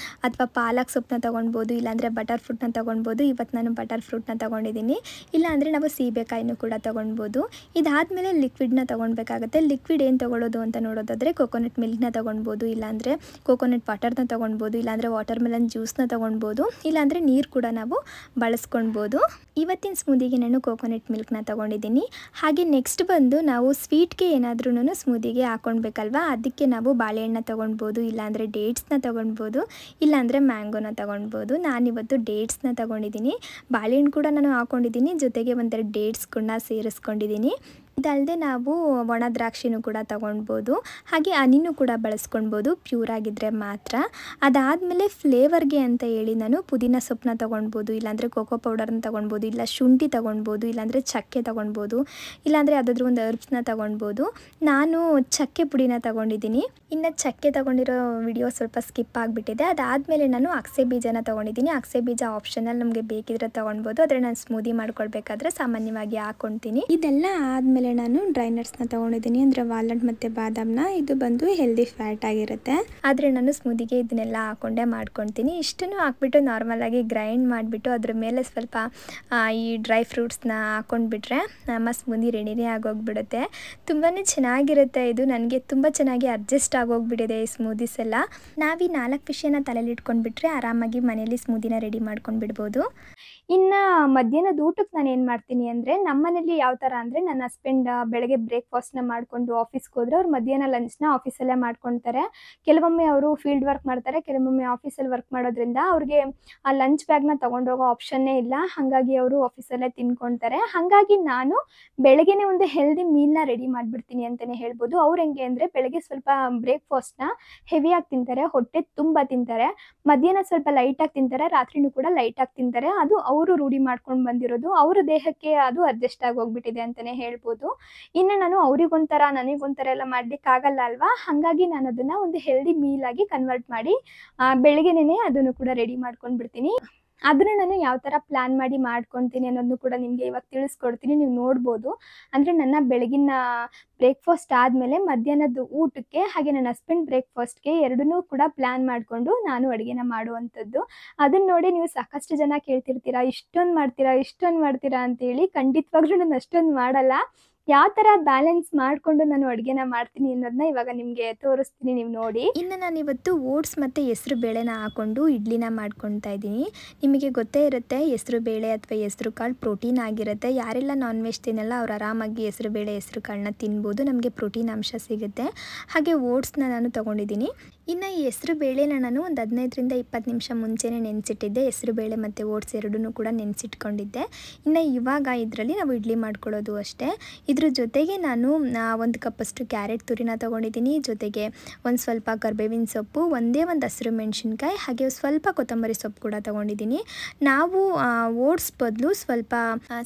ಅಥವಾ ಪಾಲಕ್ ಸೊಪ್ಪನ್ನ ತೊಗೊಳ್ಬೋದು, ಇಲ್ಲಾಂದರೆ ಬಟರ್ ಫ್ರೂಟ್ನ ತೊಗೊಳ್ಬೋದು. ಇವತ್ತು ನಾನು ಬಟರ್ ಫ್ರೂಟ್ನ ತೊಗೊಂಡಿದ್ದೀನಿ. ಇಲ್ಲಾಂದರೆ ನಾವು ಸೀಬೆಕಾಯಿನೂ ಕೂಡ ತೊಗೊಳ್ಬೋದು. ಇದಾದಮೇಲೆ ಲಿಕ್ವಿಡ್ನ ತೊಗೊಳ್ಬೇಕಾಗತ್ತೆ. ಲಿಕ್ವಿಡ್ ಏನು ತೊಗೊಳ್ಳೋದು ಅಂತ ನೋಡೋದಾದರೆ ಕೋಕೋನಟ್ ಮಿಲ್ಕ್ನ ತೊಗೊಳ್ಬೋದು, ಇಲ್ಲಾಂದರೆ ಕೋಕೋನಟ್ ವಾಟರ್ನ ತೊಗೊಳ್ಬೋದು, ಇಲ್ಲಾಂದರೆ ವಾಟರ್ ಮೆಲನ್ ಜ್ಯೂಸ್ನ ತೊಗೊಳ್ಬೋದು, ಇಲ್ಲಾಂದರೆ ನೀರು ಕೂಡ ನಾವು ಬಳಸ್ಕೊಳ್ಬೋದು. ಇವತ್ತಿನ ಸ್ಮೂದಿಗೆ ನಾನು ಕೋಕೋನಟ್ ಮಿಲ್ಕ್ನ ತೊಗೊಂಡಿದ್ದೀನಿ. ಹಾಗೆ ನೆಕ್ಸ್ಟ್ ಬಂದು ನಾವು ಸ್ವೀಟ್ಗೆ ಏನಾದ್ರೂ ಸ್ಮೂದಿಗೆ ಹಾಕ್ಕೊಳ್ಬೇಕಲ್ವಾ, ಅದಕ್ಕೆ ನಾವು ಬಾಳೆಹಣ್ಣು ತೊಗೊಳ್ಬೋದು, ಇಲ್ಲಾಂದರೆ ಡೇಟ್ಸ್ನ ತೊಗೊಳ್ಬೋದು, ಇಲ್ಲಾಂದರೆ ಮ್ಯಾಂಗೋನ ತೊಗೊಳ್ಬೋದು. ನಾನಿವತ್ತು ಡೇಟ್ಸ್ನ ತೊಗೊಂಡಿದ್ದೀನಿ. ಬಾಳೆಹಣ್ಣು ಕೂಡ ನಾನು ಹಾಕ್ಕೊಂಡಿದ್ದೀನಿ, ಜೊತೆಗೆ ಒಂದೆರಡು ಡೇಟ್ಸ್ ಕೂಡ ಸೇರಿಸ್ಕೊಂಡಿದ್ದೀನಿ. ಇದಲ್ಲದೆ ನಾವು ಒಣ ದ್ರಾಕ್ಷಿನೂ ಕೂಡ ತೊಗೊಳ್ಬೋದು, ಹಾಗೆ ಹನಿನೂ ಕೂಡ ಬಳಸ್ಕೊಳ್ಬೋದು ಪ್ಯೂರ್ ಆಗಿದ್ದರೆ ಮಾತ್ರ. ಅದಾದಮೇಲೆ ಫ್ಲೇವರ್ಗೆ ಅಂತ ಹೇಳಿ ನಾನು ಪುದೀನ ಸೊಪ್ಪನ್ನ ತೊಗೊಳ್ಬೋದು, ಇಲ್ಲಾಂದರೆ ಕೋಕೋ ಪೌಡರ್ನ ತೊಗೊಳ್ಬೋದು, ಇಲ್ಲ ಶುಂಠಿ ತೊಗೊಳ್ಬೋದು, ಇಲ್ಲಾಂದರೆ ಚಕ್ಕೆ ತೊಗೊಳ್ಬೋದು, ಇಲ್ಲಾಂದರೆ ಯಾವುದಾದ್ರೂ ಒಂದು ಹರ್ಬ್ಸ್ನ ತೊಗೊಳ್ಬೋದು. ನಾನು ಚಕ್ಕೆ ಪುಡಿನ ತೊಗೊಂಡಿದ್ದೀನಿ. ಇನ್ನು ಚಕ್ಕೆ ತೊಗೊಂಡಿರೋ ವಿಡಿಯೋ ಸ್ವಲ್ಪ ಸ್ಕಿಪ್ ಆಗಿಬಿಟ್ಟಿದೆ. ಅದಾದಮೇಲೆ ನಾನು ಅಗಸೆ ಬೀಜನ ತೊಗೊಂಡಿದ್ದೀನಿ. ಅಗಸೆ ಬೀಜ ಆಪ್ಷನಲ್, ನಮಗೆ ಬೇಕಿದ್ರೆ ತೊಗೊಳ್ಬೋದು, ಆದರೆ ನಾನು ಸ್ಮೂದಿ ಮಾಡ್ಕೊಳ್ಬೇಕಾದ್ರೆ ಸಾಮಾನ್ಯವಾಗಿ ಹಾಕ್ಕೊಳ್ತೀನಿ. ಇದೆಲ್ಲ ಆದಮೇಲೆ ನಾನು ಡ್ರೈ ನಟ್ಸ್ನ ತೊಗೊಂಡಿದ್ದೀನಿ, ಅಂದರೆ ವಾಲ್ನಟ್ ಮತ್ತು ಬಾದಾಮ್ನ. ಇದು ಬಂದು ಹೆಲ್ದಿ ಫ್ಯಾಟ್ ಆಗಿರುತ್ತೆ, ಆದರೆ ನಾನು ಸ್ಮೂದಿಗೆ ಇದನ್ನೆಲ್ಲ ಹಾಕ್ಕೊಂಡೇ ಮಾಡ್ಕೊಳ್ತೀನಿ. ಇಷ್ಟನ್ನು ಹಾಕ್ಬಿಟ್ಟು ನಾರ್ಮಲಾಗಿ ಗ್ರೈಂಡ್ ಮಾಡಿಬಿಟ್ಟು ಅದ್ರ ಮೇಲೆ ಸ್ವಲ್ಪ ಈ ಡ್ರೈ ಫ್ರೂಟ್ಸ್ನ ಹಾಕ್ಕೊಂಡ್ಬಿಟ್ರೆ ನಮ್ಮ ಸ್ಮೂದಿ ರೆಡಿನೇ ಆಗೋಗ್ಬಿಡುತ್ತೆ. ತುಂಬಾ ಚೆನ್ನಾಗಿರುತ್ತೆ ಇದು. ನನಗೆ ತುಂಬ ಚೆನ್ನಾಗಿ ಅಡ್ಜಸ್ಟ್ ಆಗೋಗ್ಬಿಟ್ಟಿದೆ ಈ ಸ್ಮೂದೀಸ್ ಎಲ್ಲ. ನಾವು ಈ 4 ವಿಷಯನ ತಲೆಯಲ್ಲಿ ಇಟ್ಕೊಂಡ್ಬಿಟ್ರೆ ಆರಾಮಾಗಿ ಮನೇಲಿ ಸ್ಮೂದಿನ ರೆಡಿ ಮಾಡ್ಕೊಂಡ್ಬಿಡ್ಬೋದು. ಇನ್ನು ಮಧ್ಯಾಹ್ನದ ಊಟಕ್ಕೆ ನಾನು ಏನು ಮಾಡ್ತೀನಿ ಅಂದರೆ, ನಮ್ಮನೇಲಿ ಯಾವ ಥರ ಅಂದರೆ, ನನ್ನ ಹಸ್ಬೆಂಡ್ ಬೆಳಗ್ಗೆ ಬ್ರೇಕ್ಫಾಸ್ಟ್ನ ಮಾಡಿಕೊಂಡು ಆಫೀಸ್ಗೆ ಹೋದರೆ ಅವ್ರು ಮಧ್ಯಾಹ್ನ ಲಂಚ್ನ ಆಫೀಸಲ್ಲೇ ಮಾಡ್ಕೊಳ್ತಾರೆ. ಕೆಲವೊಮ್ಮೆ ಅವರು ಫೀಲ್ಡ್ ವರ್ಕ್ ಮಾಡ್ತಾರೆ, ಕೆಲವೊಮ್ಮೆ ಆಫೀಸಲ್ಲಿ ವರ್ಕ್ ಮಾಡೋದ್ರಿಂದ ಅವ್ರಿಗೆ ಆ ಲಂಚ್ ಬ್ಯಾಗ್ನ ತೊಗೊಂಡೋಗೋ ಆಪ್ಷನ್ನೇ ಇಲ್ಲ. ಹಾಗಾಗಿ ಅವರು ಆಫೀಸಲ್ಲೇ ತಿನ್ಕೊಳ್ತಾರೆ. ಹಾಗಾಗಿ ನಾನು ಬೆಳಗ್ಗೆನೇ ಒಂದು ಹೆಲ್ದಿ ಮೀಲ್ನ ರೆಡಿ ಮಾಡಿಬಿಡ್ತೀನಿ ಅಂತಲೇ ಹೇಳ್ಬೋದು. ಅವ್ರು ಹೆಂಗೆ ಅಂದರೆ, ಬೆಳಗ್ಗೆ ಸ್ವಲ್ಪ ಬ್ರೇಕ್ಫಾಸ್ಟ್ನ ಹೆವಿಯಾಗಿ ತಿಂತಾರೆ, ಹೊಟ್ಟೆ ತುಂಬ ತಿಂತಾರೆ. ಮಧ್ಯಾಹ್ನ ಸ್ವಲ್ಪ ಲೈಟಾಗಿ ತಿಂತಾರೆ, ರಾತ್ರಿನೂ ಕೂಡ ಲೈಟಾಗಿ ತಿಂತಾರೆ. ಅದು ಅವರು ರೂಢಿ ಮಾಡ್ಕೊಂಡು ಬಂದಿರೋದು. ಅವರ ದೇಹಕ್ಕೆ ಅದು ಅಡ್ಜಸ್ಟ್ ಆಗಿ ಹೋಗ್ಬಿಟ್ಟಿದೆ ಅಂತಲೇ ಹೇಳ್ಬೋದು. ಇನ್ನು ನಾನು ಅವರಿಗೊಂಥರ ನನಗೊಂಥರ ಎಲ್ಲ ಮಾಡಲಿಕ್ಕಾಗಲ್ಲ ಅಲ್ವಾ. ಹಾಗಾಗಿ ನಾನು ಅದನ್ನು ಒಂದು ಹೆಲ್ದಿ ಮೀಲಾಗಿ ಕನ್ವರ್ಟ್ ಮಾಡಿ ಬೆಳಗ್ಗೆನೇ ಅದನ್ನು ಕೂಡ ರೆಡಿ ಮಾಡ್ಕೊಂಡು ಬಿಡ್ತೀನಿ. ಅದನ್ನು ನಾನು ಯಾವ ಥರ ಪ್ಲ್ಯಾನ್ ಮಾಡಿ ಮಾಡ್ಕೊತೀನಿ ಅನ್ನೋದನ್ನು ಕೂಡ ನಿಮಗೆ ಇವಾಗ ತಿಳಿಸ್ಕೊಡ್ತೀನಿ, ನೀವು ನೋಡ್ಬೋದು. ಅಂದರೆ ನನ್ನ ಬೆಳಗಿನ ಬ್ರೇಕ್ಫಾಸ್ಟ್ ಆದಮೇಲೆ ಮಧ್ಯಾಹ್ನದ ಊಟಕ್ಕೆ ಹಾಗೆ ನನ್ನ ಹಸ್ಬೆಂಡ್ ಬ್ರೇಕ್ಫಾಸ್ಟ್ಗೆ ಎರಡನ್ನೂ ಕೂಡ ಪ್ಲ್ಯಾನ್ ಮಾಡಿಕೊಂಡು ನಾನು ಅಡುಗೆನ ಮಾಡುವಂಥದ್ದು. ಅದನ್ನು ನೋಡಿ ನೀವು ಸಾಕಷ್ಟು ಜನ ಕೇಳ್ತಿರ್ತೀರಾ, ಇಷ್ಟೊಂದು ಮಾಡ್ತೀರಾ ಅಂತೇಳಿ. ಖಂಡಿತವಾಗ್ಲೂ ನಾನು ಅಷ್ಟೊಂದು ಮಾಡಲ್ಲ. ಯಾವ ಥರ ಬ್ಯಾಲೆನ್ಸ್ ಮಾಡಿಕೊಂಡು ನಾನು ಅಡುಗೆನ ಮಾಡ್ತೀನಿ ಅನ್ನೋದನ್ನ ಇವಾಗ ನಿಮಗೆ ತೋರಿಸ್ತೀನಿ, ನೀವು ನೋಡಿ. ಇನ್ನು ನಾನಿವತ್ತು ಓಟ್ಸ್ ಮತ್ತು ಹೆಸರು ಬೇಳೆನ ಹಾಕ್ಕೊಂಡು ಇಡ್ಲಿನ ಮಾಡ್ಕೊಳ್ತಾ ಇದ್ದೀನಿ. ನಿಮಗೆ ಗೊತ್ತೇ ಇರುತ್ತೆ, ಹೆಸರು ಬೇಳೆ ಅಥವಾ ಹೆಸರು ಕಾಳು ಪ್ರೋಟೀನ್ ಆಗಿರುತ್ತೆ. ಯಾರೆಲ್ಲ ನಾನ್ ವೆಜ್ ತಿನ್ನಲ್ಲ ಅವ್ರು ಆರಾಮಾಗಿ ಹೆಸರು ಬೇಳೆ ಹೆಸರು ಕಾಳನ್ನ ತಿನ್ಬೋದು, ನಮಗೆ ಪ್ರೋಟೀನ್ ಅಂಶ ಸಿಗುತ್ತೆ. ಹಾಗೆ ಓಟ್ಸ್ನ ನಾನು ತೊಗೊಂಡಿದ್ದೀನಿ. ಇನ್ನು ಈ ಹೆಸರು ಬೇಳೆನ ನಾನು ಒಂದು 15ರಿಂದ 20 ನಿಮಿಷ ಮುಂಚೆನೇ ನೆನೆಸಿಟ್ಟಿದ್ದೆ. ಹೆಸರು ಬೇಳೆ ಮತ್ತು ಓಟ್ಸ್ ಎರಡನ್ನೂ ಕೂಡ ನೆನೆಸಿಟ್ಕೊಂಡಿದ್ದೆ. ಇನ್ನು ಇವಾಗ ಇದರಲ್ಲಿ ನಾವು ಇಡ್ಲಿ ಮಾಡ್ಕೊಳ್ಳೋದು ಅಷ್ಟೇ. ಇದ್ರ ಜೊತೆಗೆ ನಾನು 1 ಕಪ್ಪಷ್ಟು ಕ್ಯಾರೆಟ್ ತುರಿನ ತೊಗೊಂಡಿದ್ದೀನಿ, ಜೊತೆಗೆ ಒಂದು ಸ್ವಲ್ಪ ಕರಿಬೇವಿನ ಸೊಪ್ಪು, ಒಂದೇ ಒಂದು ಹಸಿರು ಮೆಣಸಿನ್ಕಾಯಿ, ಹಾಗೆ ಸ್ವಲ್ಪ ಕೊತ್ತಂಬರಿ ಸೊಪ್ಪು ಕೂಡ ತೊಗೊಂಡಿದ್ದೀನಿ. ನಾವು ಓಟ್ಸ್ ಬದಲು ಸ್ವಲ್ಪ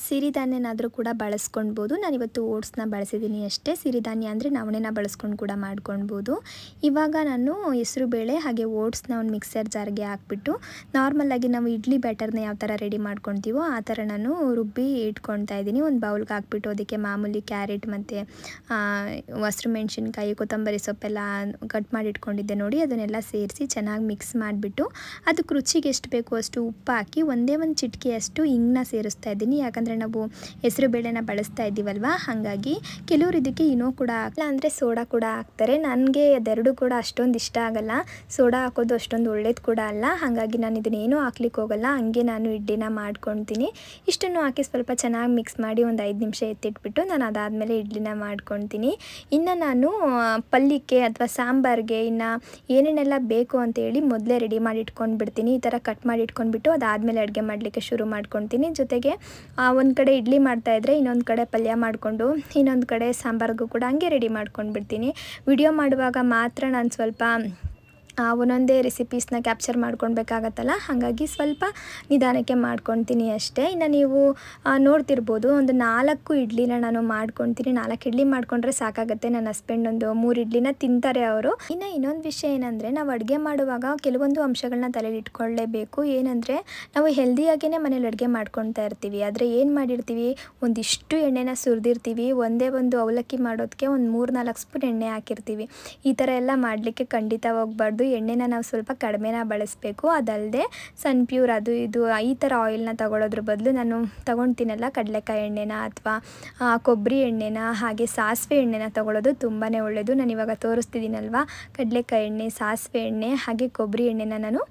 ಸಿರಿಧಾನ್ಯನಾದರೂ ಕೂಡ ಬಳಸ್ಕೊಳ್ಬೋದು. ನಾನಿವತ್ತು ಓಟ್ಸ್ನ ಬಳಸಿದ್ದೀನಿ ಅಷ್ಟೇ. ಸಿರಿಧಾನ್ಯ ಅಂದರೆ ನವಣೆನ ಬಳಸ್ಕೊಂಡು ಕೂಡ ಮಾಡ್ಕೊಳ್ಬೋದು. ಇವಾಗ ನಾನು ಹೆಸರು ಬೇಳೆ ಹಾಗೆ ಓಟ್ಸ್ನ ಒಂದು ಮಿಕ್ಸರ್ ಜಾರ್ಗೆ ಹಾಕ್ಬಿಟ್ಟು ನಾರ್ಮಲಾಗಿ ನಾವು ಇಡ್ಲಿ ಬ್ಯಾಟರ್ನ ಯಾವ ಥರ ರೆಡಿ ಮಾಡ್ಕೊಳ್ತೀವೋ ಆ ಥರ ನಾನು ರುಬ್ಬಿ ಇಟ್ಕೊಳ್ತಾ ಇದ್ದೀನಿ. ಒಂದು ಬೌಲ್ಗೆ ಹಾಕ್ಬಿಟ್ಟು ಅದಕ್ಕೆ ಮಾಮೂಲಿ ಕ್ಯಾರೆಟ್ ಮತ್ತು ಹಸಿರು ಮೆಣಸಿನ್ಕಾಯಿ, ಕೊತ್ತಂಬರಿ ಸೊಪ್ಪೆಲ್ಲ ಕಟ್ ಮಾಡಿ ಇಟ್ಕೊಂಡಿದ್ದೆ ನೋಡಿ, ಅದನ್ನೆಲ್ಲ ಸೇರಿಸಿ ಚೆನ್ನಾಗಿ ಮಿಕ್ಸ್ ಮಾಡಿಬಿಟ್ಟು ಅದಕ್ಕೆ ರುಚಿಗೆ ಎಷ್ಟು ಬೇಕೋ ಅಷ್ಟು ಉಪ್ಪು ಹಾಕಿ ಒಂದೇ ಒಂದು ಚಿಟಿಕೆಯಷ್ಟು ಹಿಂಗನ್ನ ಸೇರಿಸ್ತಾ ಇದ್ದೀನಿ. ಯಾಕಂದರೆ ನಾವು ಹೆಸರು ಬೇಳೆನ ಬಳಸ್ತಾ ಇದ್ದೀವಲ್ವ, ಹಾಗಾಗಿ ಕೆಲವರು ಇದಕ್ಕೆ ಇನ್ನೂ ಕೂಡ ಹಾಕಲ್ಲ, ಅಂದರೆ ಸೋಡಾ ಕೂಡ ಹಾಕ್ತಾರೆ. ನನಗೆ ಅದೆರಡು ಕೂಡ ಅಷ್ಟೊಂದು ಇಷ್ಟ ಆಗಲ್ಲ. ಸೋಡಾ ಹಾಕೋದು ಅಷ್ಟೊಂದು ಒಳ್ಳೇದು ಕೂಡ ಅಲ್ಲ. ಹಾಗಾಗಿ ನಾನು ಇದನ್ನೇನೂ ಹಾಕ್ಲಿಕ್ಕೆ ಹೋಗಲ್ಲ, ಹಂಗೆ ನಾನು ಇಡ್ಲಿನ ಮಾಡ್ಕೊಳ್ತೀನಿ. ಇಷ್ಟನ್ನು ಹಾಕಿ ಸ್ವಲ್ಪ ಚೆನ್ನಾಗಿ ಮಿಕ್ಸ್ ಮಾಡಿ ಒಂದು 5 ನಿಮಿಷ ಎತ್ತಿಟ್ಬಿಟ್ಟು ನಾನು ಅದಾದಮೇಲೆ ಇಡ್ಲಿನ ಮಾಡ್ಕೊಳ್ತೀನಿ. ಇನ್ನು ನಾನು ಪಲ್ಯಕ್ಕೆ ಅಥವಾ ಸಾಂಬಾರಿಗೆ ಇನ್ನು ಏನೇನೆಲ್ಲ ಬೇಕು ಅಂತೇಳಿ ಮೊದಲೇ ರೆಡಿ ಮಾಡಿ ಇಟ್ಕೊಂಡು ಬಿಡ್ತೀನಿ. ಈ ಥರ ಕಟ್ ಮಾಡಿ ಇಟ್ಕೊಂಡ್ಬಿಟ್ಟು ಅದಾದಮೇಲೆ ಅಡುಗೆ ಮಾಡಲಿಕ್ಕೆ ಶುರು ಮಾಡ್ಕೊಳ್ತೀನಿ. ಜೊತೆಗೆ ಒಂದು ಕಡೆ ಇಡ್ಲಿ ಮಾಡ್ತಾಯಿದ್ರೆ ಇನ್ನೊಂದು ಕಡೆ ಪಲ್ಯ ಮಾಡಿಕೊಂಡು ಇನ್ನೊಂದು ಕಡೆ ಸಾಂಬಾರಿಗೂ ಕೂಡ ಹಂಗೆ ರೆಡಿ ಮಾಡ್ಕೊಂಡು ಬಿಡ್ತೀನಿ. ವಿಡಿಯೋ ಮಾಡುವಾಗ ಮಾತ್ರ ನಾನು ಸ್ವಲ್ಪ ಒಂದೊಂದೇ ರೆಸಿಪೀಸ್ನ ಕ್ಯಾಪ್ಚರ್ ಮಾಡ್ಕೊಳ್ಬೇಕಾಗತ್ತಲ್ಲ, ಹಾಗಾಗಿ ಸ್ವಲ್ಪ ನಿಧಾನಕ್ಕೆ ಮಾಡ್ಕೊಳ್ತೀನಿ ಅಷ್ಟೇ. ಇನ್ನು ನೀವು ನೋಡ್ತಿರ್ಬೋದು, ಒಂದು 4 ಇಡ್ಲಿನ ನಾನು ಮಾಡ್ಕೊಳ್ತೀನಿ. 4 ಇಡ್ಲಿ ಮಾಡ್ಕೊಂಡ್ರೆ ಸಾಕಾಗುತ್ತೆ. ನನ್ನ ಹಸ್ಬೆಂಡ್ ಒಂದು 3 ಇಡ್ಲಿನ ತಿಂತಾರೆ ಅವರು. ಇನ್ನು ಇನ್ನೊಂದು ವಿಷಯ ಏನಂದರೆ, ನಾವು ಅಡುಗೆ ಮಾಡುವಾಗ ಕೆಲವೊಂದು ಅಂಶಗಳನ್ನ ತಲೆಯಲ್ಲಿ ಇಟ್ಕೊಳ್ಳೇಬೇಕು. ಏನಂದರೆ, ನಾವು ಹೆಲ್ದಿಯಾಗೇ ಮನೇಲಿ ಅಡುಗೆ ಮಾಡ್ಕೊಳ್ತಾ ಇರ್ತೀವಿ, ಆದರೆ ಏನು ಮಾಡಿರ್ತೀವಿ, ಒಂದಿಷ್ಟು ಎಣ್ಣೆನ ಸುರಿದಿರ್ತೀವಿ. ಒಂದೇ ಒಂದು ಅವಲಕ್ಕಿ ಮಾಡೋದಕ್ಕೆ ಒಂದು 3-4 ಸ್ಪೂನ್ ಎಣ್ಣೆ ಹಾಕಿರ್ತೀವಿ. ಈ ಥರ ಎಲ್ಲ ಮಾಡಲಿಕ್ಕೆ ಖಂಡಿತ ಹೋಗಬಾರ್ದು. ಎಣ್ಣೆನ ನಾವು ಸ್ವಲ್ಪ ಕಡಿಮೆನ ಬಳಸಬೇಕು. ಅದಲ್ಲದೆ ಸನ್ಪ್ಯೂರ್ ಅದು ಇದು ಈ ಥರ ಆಯಿಲ್ನ ತಗೊಳ್ಳೋದ್ರ ಬದಲು ನಾನು ತೊಗೊಳ್ತೀನಲ್ಲ ಕಡಲೆಕಾಯಿ ಎಣ್ಣೆನ ಅಥವಾ ಕೊಬ್ಬರಿ ಎಣ್ಣೆನ ಹಾಗೆ ಸಾಸಿವೆ ಎಣ್ಣೆನ ತೊಗೊಳ್ಳೋದು ತುಂಬಾ ಒಳ್ಳೆಯದು. ನಾನು ಇವಾಗ ತೋರಿಸ್ತಿದ್ದೀನಲ್ವ, ಕಡಲೆಕಾಯಿ ಎಣ್ಣೆ, ಸಾಸಿವೆ ಎಣ್ಣೆ ಹಾಗೆ ಕೊಬ್ಬರಿ ಎಣ್ಣೆನ ನಾನು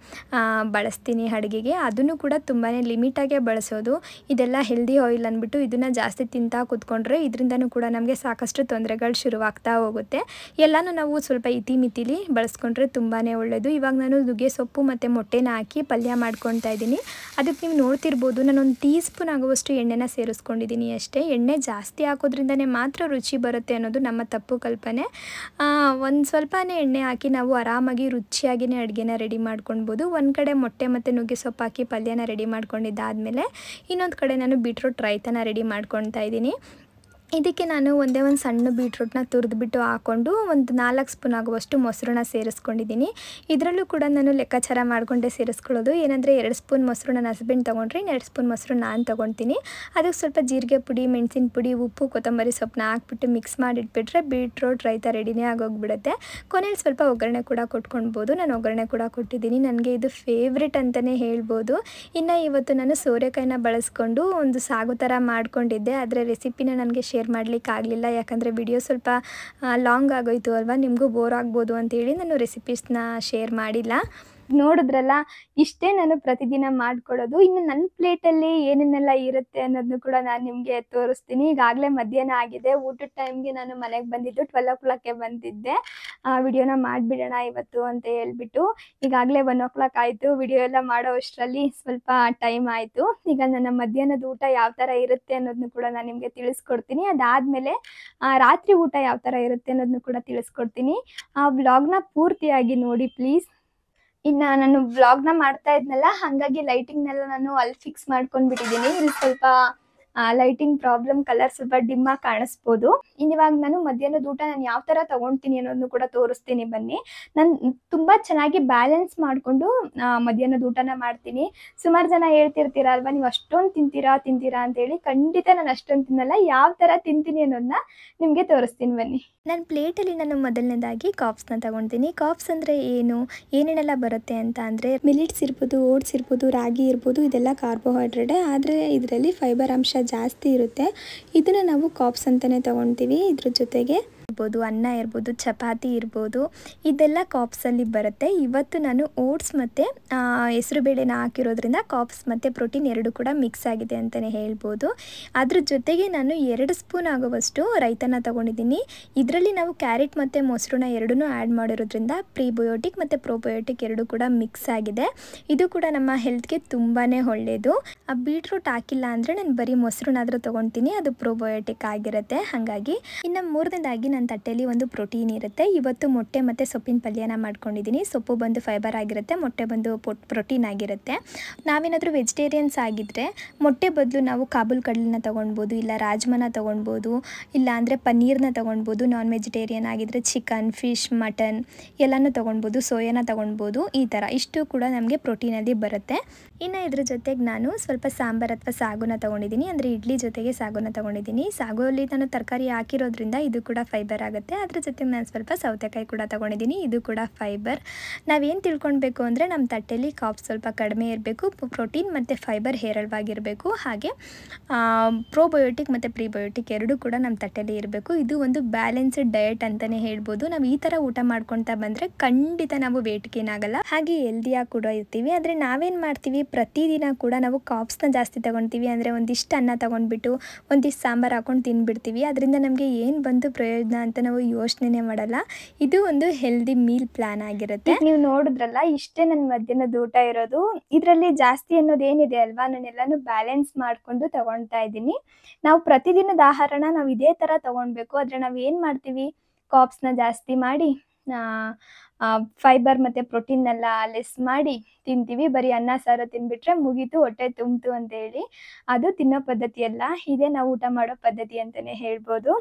ಬಳಸ್ತೀನಿ ಅಡುಗೆಗೆ. ಅದನ್ನು ಕೂಡ ತುಂಬಾ ಲಿಮಿಟಾಗೇ ಬಳಸೋದು. ಇದೆಲ್ಲ ಹೆಲ್ದಿ ಆಯಿಲ್ ಅಂದ್ಬಿಟ್ಟು ಇದನ್ನು ಜಾಸ್ತಿ ತಿಂತಾ ಕೂತ್ಕೊಂಡ್ರೆ ಇದರಿಂದನೂ ಕೂಡ ನಮಗೆ ಸಾಕಷ್ಟು ತೊಂದರೆಗಳು ಶುರುವಾಗ್ತಾ ಹೋಗುತ್ತೆ. ಎಲ್ಲನೂ ನಾವು ಸ್ವಲ್ಪ ಇತಿಮಿತಿಲಿ ಬಳಸ್ಕೊಂಡ್ರೆ ತುಂಬಾ ಒಳ್ಳೆಯದು. ಇವಾಗ ನಾನು ನುಗ್ಗೆ ಸೊಪ್ಪು ಮತ್ತು ಮೊಟ್ಟೆನ ಹಾಕಿ ಪಲ್ಯ ಮಾಡ್ಕೊತಾ ಇದ್ದೀನಿ. ಅದಕ್ಕೆ ನೀವು ನೋಡ್ತಿರ್ಬೋದು ನಾನೊಂದು ಟೀ ಸ್ಪೂನ್ ಆಗುವಷ್ಟು ಎಣ್ಣೆನ ಸೇರಿಸ್ಕೊಂಡಿದ್ದೀನಿ ಅಷ್ಟೇ. ಎಣ್ಣೆ ಜಾಸ್ತಿ ಹಾಕೋದ್ರಿಂದನೇ ಮಾತ್ರ ರುಚಿ ಬರುತ್ತೆ ಅನ್ನೋದು ನಮ್ಮ ತಪ್ಪು ಕಲ್ಪನೆ. ಒಂದು ಸ್ವಲ್ಪನೇ ಎಣ್ಣೆ ಹಾಕಿ ನಾವು ಆರಾಮಾಗಿ ರುಚಿಯಾಗಿಯೇ ಅಡುಗೆನ ರೆಡಿ ಮಾಡ್ಕೊಳ್ಬೋದು. ಒಂದು ಕಡೆ ಮೊಟ್ಟೆ ಮತ್ತು ನುಗ್ಗೆ ಸೊಪ್ಪು ಹಾಕಿ ಪಲ್ಯನ ರೆಡಿ ಮಾಡ್ಕೊಂಡಿದ್ದಾದಮೇಲೆ ಇನ್ನೊಂದು ಕಡೆ ನಾನು ಬೀಟ್ರೂಟ್ ರೈತನ ರೆಡಿ ಮಾಡ್ಕೊತಾ ಇದ್ದೀನಿ. ಇದಕ್ಕೆ ನಾನು ಒಂದೇ ಒಂದು ಸಣ್ಣ ಬೀಟ್ರೂಟ್ನ ತುರಿದ್ಬಿಟ್ಟು ಹಾಕ್ಕೊಂಡು ಒಂದು 4 ಸ್ಪೂನ್ ಆಗುವಷ್ಟು ಮೊಸರನ್ನ ಸೇರಿಸ್ಕೊಂಡಿದ್ದೀನಿ. ಇದರಲ್ಲೂ ಕೂಡ ನಾನು ಲೆಕ್ಕಾಚಾರ ಮಾಡಿಕೊಂಡೇ ಸೇರಿಸ್ಕೊಳ್ಳೋದು. ಏನಂದರೆ 2 ಸ್ಪೂನ್ ಮೊಸರು ನನ್ನ ಹಸ್ಬೆಂಡ್ ತೊಗೊಂಡ್ರೆ 2 ಸ್ಪೂನ್ ಮೊಸರು ನಾನು ತೊಗೊಳ್ತೀನಿ. ಅದಕ್ಕೆ ಸ್ವಲ್ಪ ಜೀರಿಗೆ ಪುಡಿ, ಮೆಣಸಿನ ಪುಡಿ, ಉಪ್ಪು, ಕೊತ್ತಂಬರಿ ಸೊಪ್ಪನ್ನ ಹಾಕ್ಬಿಟ್ಟು ಮಿಕ್ಸ್ ಮಾಡಿಟ್ಬಿಟ್ರೆ ಬೀಟ್ರೂಟ್ ರೈತ ರೆಡಿನೇ ಆಗೋಗ್ಬಿಡುತ್ತೆ. ಕೊನೆಯಲ್ಲಿ ಸ್ವಲ್ಪ ಒಗ್ಗರಣೆ ಕೂಡ ಕೊಟ್ಕೊಳ್ಬೋದು. ನಾನು ಒಗ್ಗರಣೆ ಕೂಡ ಕೊಟ್ಟಿದ್ದೀನಿ. ನನಗೆ ಇದು ಫೇವ್ರೆಟ್ ಅಂತಲೇ ಹೇಳ್ಬೋದು. ಇನ್ನು ಇವತ್ತು ನಾನು ಸೋರೆಕಾಯಿನ ಬಳಸ್ಕೊಂಡು ಒಂದು ಸಾಗು ಥರ ಮಾಡ್ಕೊಂಡಿದ್ದೆ. ಅದರ ರೆಸಿಪಿನ ನನಗೆ ಶೇರ್ ಮಾಡಲಿಕ್ಕೆ ಆಗಲಿಲ್ಲ, ಯಾಕಂದರೆ ವಿಡಿಯೋ ಸ್ವಲ್ಪ ಲಾಂಗ್ ಆಗೋಯಿತು ಅಲ್ವಾ, ನಿಮಗೂ ಬೋರ್ ಆಗ್ಬೋದು ಅಂತೇಳಿ ನಾನು ರೆಸಿಪೀಸ್ನ ಶೇರ್ ಮಾಡಿಲ್ಲ. ನೋಡಿದ್ರಲ್ಲ, ಇಷ್ಟೇ ನಾನು ಪ್ರತಿದಿನ ಮಾಡ್ಕೊಳ್ಳೋದು. ಇನ್ನು ನನ್ನ ಪ್ಲೇಟಲ್ಲಿ ಏನೇನೆಲ್ಲ ಇರುತ್ತೆ ಅನ್ನೋದನ್ನು ಕೂಡ ನಾನು ನಿಮಗೆ ತೋರಿಸ್ತೀನಿ. ಈಗಾಗಲೇ ಮಧ್ಯಾಹ್ನ ಆಗಿದೆ. ಊಟದ ಟೈಮ್ಗೆ ನಾನು ಮನೆಗೆ ಬಂದಿದ್ದು 12 o'clockಗೆ ಬಂದಿದ್ದೆ. ವಿಡಿಯೋನ ಮಾಡಿಬಿಡೋಣ ಇವತ್ತು ಅಂತ ಹೇಳ್ಬಿಟ್ಟು. ಈಗಾಗಲೇ 1 o'clock ಆಯಿತು. ವಿಡಿಯೋ ಎಲ್ಲ ಮಾಡೋ ಅಷ್ಟರಲ್ಲಿ ಸ್ವಲ್ಪ ಟೈಮ್ ಆಯಿತು. ಈಗ ನನ್ನ ಮಧ್ಯಾಹ್ನದ ಊಟ ಯಾವ ಥರ ಇರುತ್ತೆ ಅನ್ನೋದನ್ನು ಕೂಡ ನಾನು ನಿಮಗೆ ತಿಳಿಸ್ಕೊಡ್ತೀನಿ. ಅದಾದಮೇಲೆ ರಾತ್ರಿ ಊಟ ಯಾವ ಥರ ಇರುತ್ತೆ ಅನ್ನೋದನ್ನು ಕೂಡ ತಿಳಿಸ್ಕೊಡ್ತೀನಿ. ಆ ವ್ಲಾಗ್ನ ಪೂರ್ತಿಯಾಗಿ ನೋಡಿ ಪ್ಲೀಸ್. ಇನ್ನು ನಾನು ವ್ಲಾಗ್ನ ಮಾಡ್ತಾ ಇದ್ನಲ್ಲ, ಹಾಗಾಗಿ ಲೈಟಿಂಗ್ನೆಲ್ಲ ನಾನು ಅಲ್ಲಿ ಫಿಕ್ಸ್ ಮಾಡ್ಕೊಂಡ್ಬಿಟ್ಟಿದ್ದೀನಿ. ಇಲ್ಲಿ ಸ್ವಲ್ಪ ಲೈಟಿಂಗ್ ಪ್ರಾಬ್ಲಮ್, ಕಲರ್ ಸ್ವಲ್ಪ ಡಿಮ್ಮಾಗಿ ಕಾಣಿಸ್ಬೋದು. ಇನ್ನಿವಾಗ ನಾನು ಮಧ್ಯಾಹ್ನದ ಊಟ ನಾನು ಯಾವ ಥರ ತೊಗೊಳ್ತೀನಿ ಅನ್ನೋದನ್ನು ಕೂಡ ತೋರಿಸ್ತೀನಿ ಬನ್ನಿ. ನಾನು ತುಂಬ ಚೆನ್ನಾಗಿ ಬ್ಯಾಲೆನ್ಸ್ ಮಾಡಿಕೊಂಡು ಮಧ್ಯಾಹ್ನದ ಊಟನ ಮಾಡ್ತೀನಿ. ಸುಮಾರು ಜನ ಹೇಳ್ತಿರ್ತೀರ ಅಲ್ವಾ, ನೀವು ಅಷ್ಟೊಂದು ತಿಂತೀರಾ ಅಂತೇಳಿ. ಖಂಡಿತ ನಾನು ಅಷ್ಟೊಂದು ತಿನ್ನಲ್ಲ. ಯಾವ ಥರ ತಿಂತೀನಿ ಅನ್ನೋದನ್ನ ನಿಮಗೆ ತೋರಿಸ್ತೀನಿ ಬನ್ನಿ. ನನ್ನ ಪ್ಲೇಟಲ್ಲಿ ನಾನು ಮೊದಲನೇದಾಗಿ ಕಾಪ್ಸ್ನ ತೊಗೊಳ್ತೀನಿ. ಕಾಪ್ಸ್ ಅಂದರೆ ಏನೇನೆಲ್ಲ ಬರುತ್ತೆ ಅಂತ ಅಂದರೆ ಮಿಲಿಟ್ಸ್ ಇರ್ಬೋದು, ಓಟ್ಸ್ ಇರ್ಬೋದು, ರಾಗಿ ಇರ್ಬೋದು, ಇದೆಲ್ಲ ಕಾರ್ಬೋಹೈಡ್ರೇಟೇ. ಆದರೆ ಇದರಲ್ಲಿ ಫೈಬರ್ ಅಂಶ ಜಾಸ್ತಿ ಇರುತ್ತೆ. ಇದನ್ನು ನಾವು ಕಾಪ್ಸ್ ಅಂತಲೇ ತೊಗೊಳ್ತೀವಿ. ಇದ್ರ ಜೊತೆಗೆ ಇರ್ಬೋದು, ಅನ್ನ ಇರ್ಬೋದು, ಚಪಾತಿ ಇರ್ಬೋದು, ಇದೆಲ್ಲ ಕಾಪ್ಸಲ್ಲಿ ಬರುತ್ತೆ. ಇವತ್ತು ನಾನು ಓಟ್ಸ್ ಮತ್ತು ಹೆಸರು ಬೇಳೆನ ಹಾಕಿರೋದ್ರಿಂದ ಕಾಪ್ಸ್ ಮತ್ತು ಪ್ರೋಟೀನ್ ಎರಡು ಕೂಡ ಮಿಕ್ಸ್ ಆಗಿದೆ ಅಂತಲೇ ಹೇಳ್ಬೋದು. ಅದ್ರ ಜೊತೆಗೆ ನಾನು 2 ಸ್ಪೂನ್ ಆಗುವಷ್ಟು ರೈತನ ತೊಗೊಂಡಿದ್ದೀನಿ. ಇದರಲ್ಲಿ ನಾವು ಕ್ಯಾರೆಟ್ ಮತ್ತು ಮೊಸರನ್ನ ಎರಡನ್ನೂ ಆ್ಯಡ್ ಮಾಡಿರೋದ್ರಿಂದ ಪ್ರೀಬಯೋಟಿಕ್ ಮತ್ತು ಪ್ರೋಬಯೋಟಿಕ್ ಎರಡು ಕೂಡ ಮಿಕ್ಸ್ ಆಗಿದೆ. ಇದು ಕೂಡ ನಮ್ಮ ಹೆಲ್ತ್ಗೆ ತುಂಬಾ ಒಳ್ಳೆಯದು. ಆ ಬೀಟ್ರೂಟ್ ಹಾಕಿಲ್ಲ ಅಂದರೆ ನಾನು ಬರೀ ಮೊಸರನ್ನಾದರೂ ತೊಗೊಳ್ತೀನಿ, ಅದು ಪ್ರೋಬಯೋಟಿಕ್ ಆಗಿರುತ್ತೆ. ಹಾಗಾಗಿ ಇನ್ನು ಮೂರನೇದಾಗಿ ನನ್ನ ತಟ್ಟೆಯಲ್ಲಿ ಒಂದು ಪ್ರೋಟೀನ್ ಇರುತ್ತೆ. ಇವತ್ತು ಮೊಟ್ಟೆ ಮತ್ತು ಸೊಪ್ಪಿನ ಪಲ್ಯನ ಮಾಡ್ಕೊಂಡಿದ್ದೀನಿ. ಸೊಪ್ಪು ಬಂದು ಫೈಬರ್ ಆಗಿರುತ್ತೆ, ಮೊಟ್ಟೆ ಬಂದು ಪ್ರೋಟೀನ್ ಆಗಿರುತ್ತೆ. ನಾವೇನಾದರೂ ವೆಜಿಟೇರಿಯನ್ಸ್ ಆಗಿದ್ದರೆ ಮೊಟ್ಟೆ ಬದಲು ನಾವು ಕಾಬೂಲ್ ಕಡಲೆನ ತೊಗೊಳ್ಬೋದು, ಇಲ್ಲ ರಾಜ್ಮಾನ ತೊಗೊಳ್ಬೋದು, ಇಲ್ಲ ಅಂದರೆ ಪನ್ನೀರ್ನ ತೊಗೊಳ್ಬೋದು. ನಾನ್ ವೆಜಿಟೇರಿಯನ್ ಆಗಿದ್ದರೆ ಚಿಕನ್, ಫಿಶ್, ಮಟನ್ ಎಲ್ಲನೂ ತೊಗೊಳ್ಬೋದು, ಸೋಯಾನ ತೊಗೊಳ್ಬೋದು. ಈ ಥರ ಇಷ್ಟು ಕೂಡ ನಮಗೆ ಪ್ರೋಟೀನಲ್ಲಿ ಬರುತ್ತೆ. ಇನ್ನು ಇದ್ರ ಜೊತೆಗೆ ನಾನು ಸ್ವಲ್ಪ ಸಾಂಬಾರು ಅಥವಾ ಸಾಗುನ ತೊಗೊಂಡಿದ್ದೀನಿ. ಅಂದರೆ ಇಡ್ಲಿ ಜೊತೆಗೆ ಸಾಗುನ ತೊಗೊಂಡಿದ್ದೀನಿ. ಸಾಗುವಲ್ಲಿ ನಾನು ತರಕಾರಿ ಹಾಕಿರೋದ್ರಿಂದ ಇದು ಕೂಡ ಫೈಬರ್ ಆಗುತ್ತೆ. ಅದ್ರ ಜೊತೆಗೆ ನಾನು ಸ್ವಲ್ಪ ಸೌತೆಕಾಯಿ ಕೂಡ ತೊಗೊಂಡಿದ್ದೀನಿ, ಇದು ಕೂಡ ಫೈಬರ್. ನಾವೇನು ತಿಳ್ಕೊಳ್ಬೇಕು ಅಂದರೆ ನಮ್ಮ ತಟ್ಟೆಯಲ್ಲಿ ಕಾಪ್ಸ್ ಸ್ವಲ್ಪ ಕಡಿಮೆ ಇರಬೇಕು, ಪ್ರೋಟೀನ್ ಮತ್ತು ಫೈಬರ್ ಹೇರಳವಾಗಿರಬೇಕು. ಹಾಗೆ ಪ್ರೋಬಯೋಟಿಕ್ ಮತ್ತು ಪ್ರೀಬಯೋಟಿಕ್ ಎರಡೂ ಕೂಡ ನಮ್ಮ ತಟ್ಟೆಯಲ್ಲಿ ಇರಬೇಕು. ಇದು ಒಂದು ಬ್ಯಾಲೆನ್ಸ್ಡ್ ಡಯಟ್ ಅಂತಲೇ ಹೇಳ್ಬೋದು. ನಾವು ಈ ಥರ ಊಟ ಮಾಡ್ಕೊಳ್ತಾ ಬಂದರೆ ಖಂಡಿತ ನಾವು ವೇಟ್ ಗೇನ್ ಆಗಲ್ಲ, ಹಾಗೆ ಹೆಲ್ದಿಯಾಗಿ ಕೂಡ ಇರ್ತೀವಿ. ಆದರೆ ನಾವೇನು ಮಾಡ್ತೀವಿ, ಪ್ರತಿದಿನ ಕೂಡ ನಾವು ಕಾಪ್ಸ್ನ ಜಾಸ್ತಿ ತೊಗೊಳ್ತೀವಿ. ಅಂದರೆ ಒಂದಿಷ್ಟು ಅನ್ನ ತೊಗೊಂಡ್ಬಿಟ್ಟು ಒಂದಿಷ್ಟು ಸಾಂಬಾರು ಹಾಕೊಂಡು ತಿಂದ್ಬಿಡ್ತೀವಿ. ಅದರಿಂದ ನಮಗೆ ಏನು ಬಂತು ಪ್ರಯೋಜನ ಅಂತ ನಾವು ಯೋಚನೆ ಮಾಡಲ್ಲ. ಇದು ಒಂದು ಹೆಲ್ದಿ ಮೀಲ್ ಪ್ಲಾನ್ ಆಗಿರುತ್ತೆ. ನೀವು ನೋಡಿದ್ರಲ್ಲ, ಇಷ್ಟೇ ನನ್ನ ಮಧ್ಯಾಹ್ನದ ಊಟ ಇರೋದು. ಇದರಲ್ಲಿ ಜಾಸ್ತಿ ಅನ್ನೋದು ಏನಿದೆ ಅಲ್ವಾ, ನಾನೆಲ್ಲನೂ ಬ್ಯಾಲೆನ್ಸ್ ಮಾಡಿಕೊಂಡು ತೊಗೊಳ್ತಾ ಇದ್ದೀನಿ. ನಾವು ಪ್ರತಿದಿನದ ಆಹಾರನ ನಾವು ಇದೇ ಥರ ತೊಗೊಳ್ಬೇಕು. ಆದರೆ ನಾವು ಏನು ಮಾಡ್ತೀವಿ, ಕಾಪ್ಸ್ನ ಜಾಸ್ತಿ ಮಾಡಿ ಫೈಬರ್ ಮತ್ತು ಪ್ರೋಟೀನ್ನೆಲ್ಲ ಲೆಸ್ ಮಾಡಿ ತಿಂತೀವಿ. ಬರೀ ಅನ್ನ ಸಾರು ತಿಂದ್ಬಿಟ್ರೆ ಮುಗೀತು, ಹೊಟ್ಟೆ ತುಂಬಿತು ಅಂತೇಳಿ. ಅದು ತಿನ್ನೋ ಪದ್ಧತಿ ಅಲ್ಲ, ಇದೇ ನಾವು ಊಟ ಮಾಡೋ ಪದ್ಧತಿ ಅಂತಲೇ ಹೇಳ್ಬೋದು.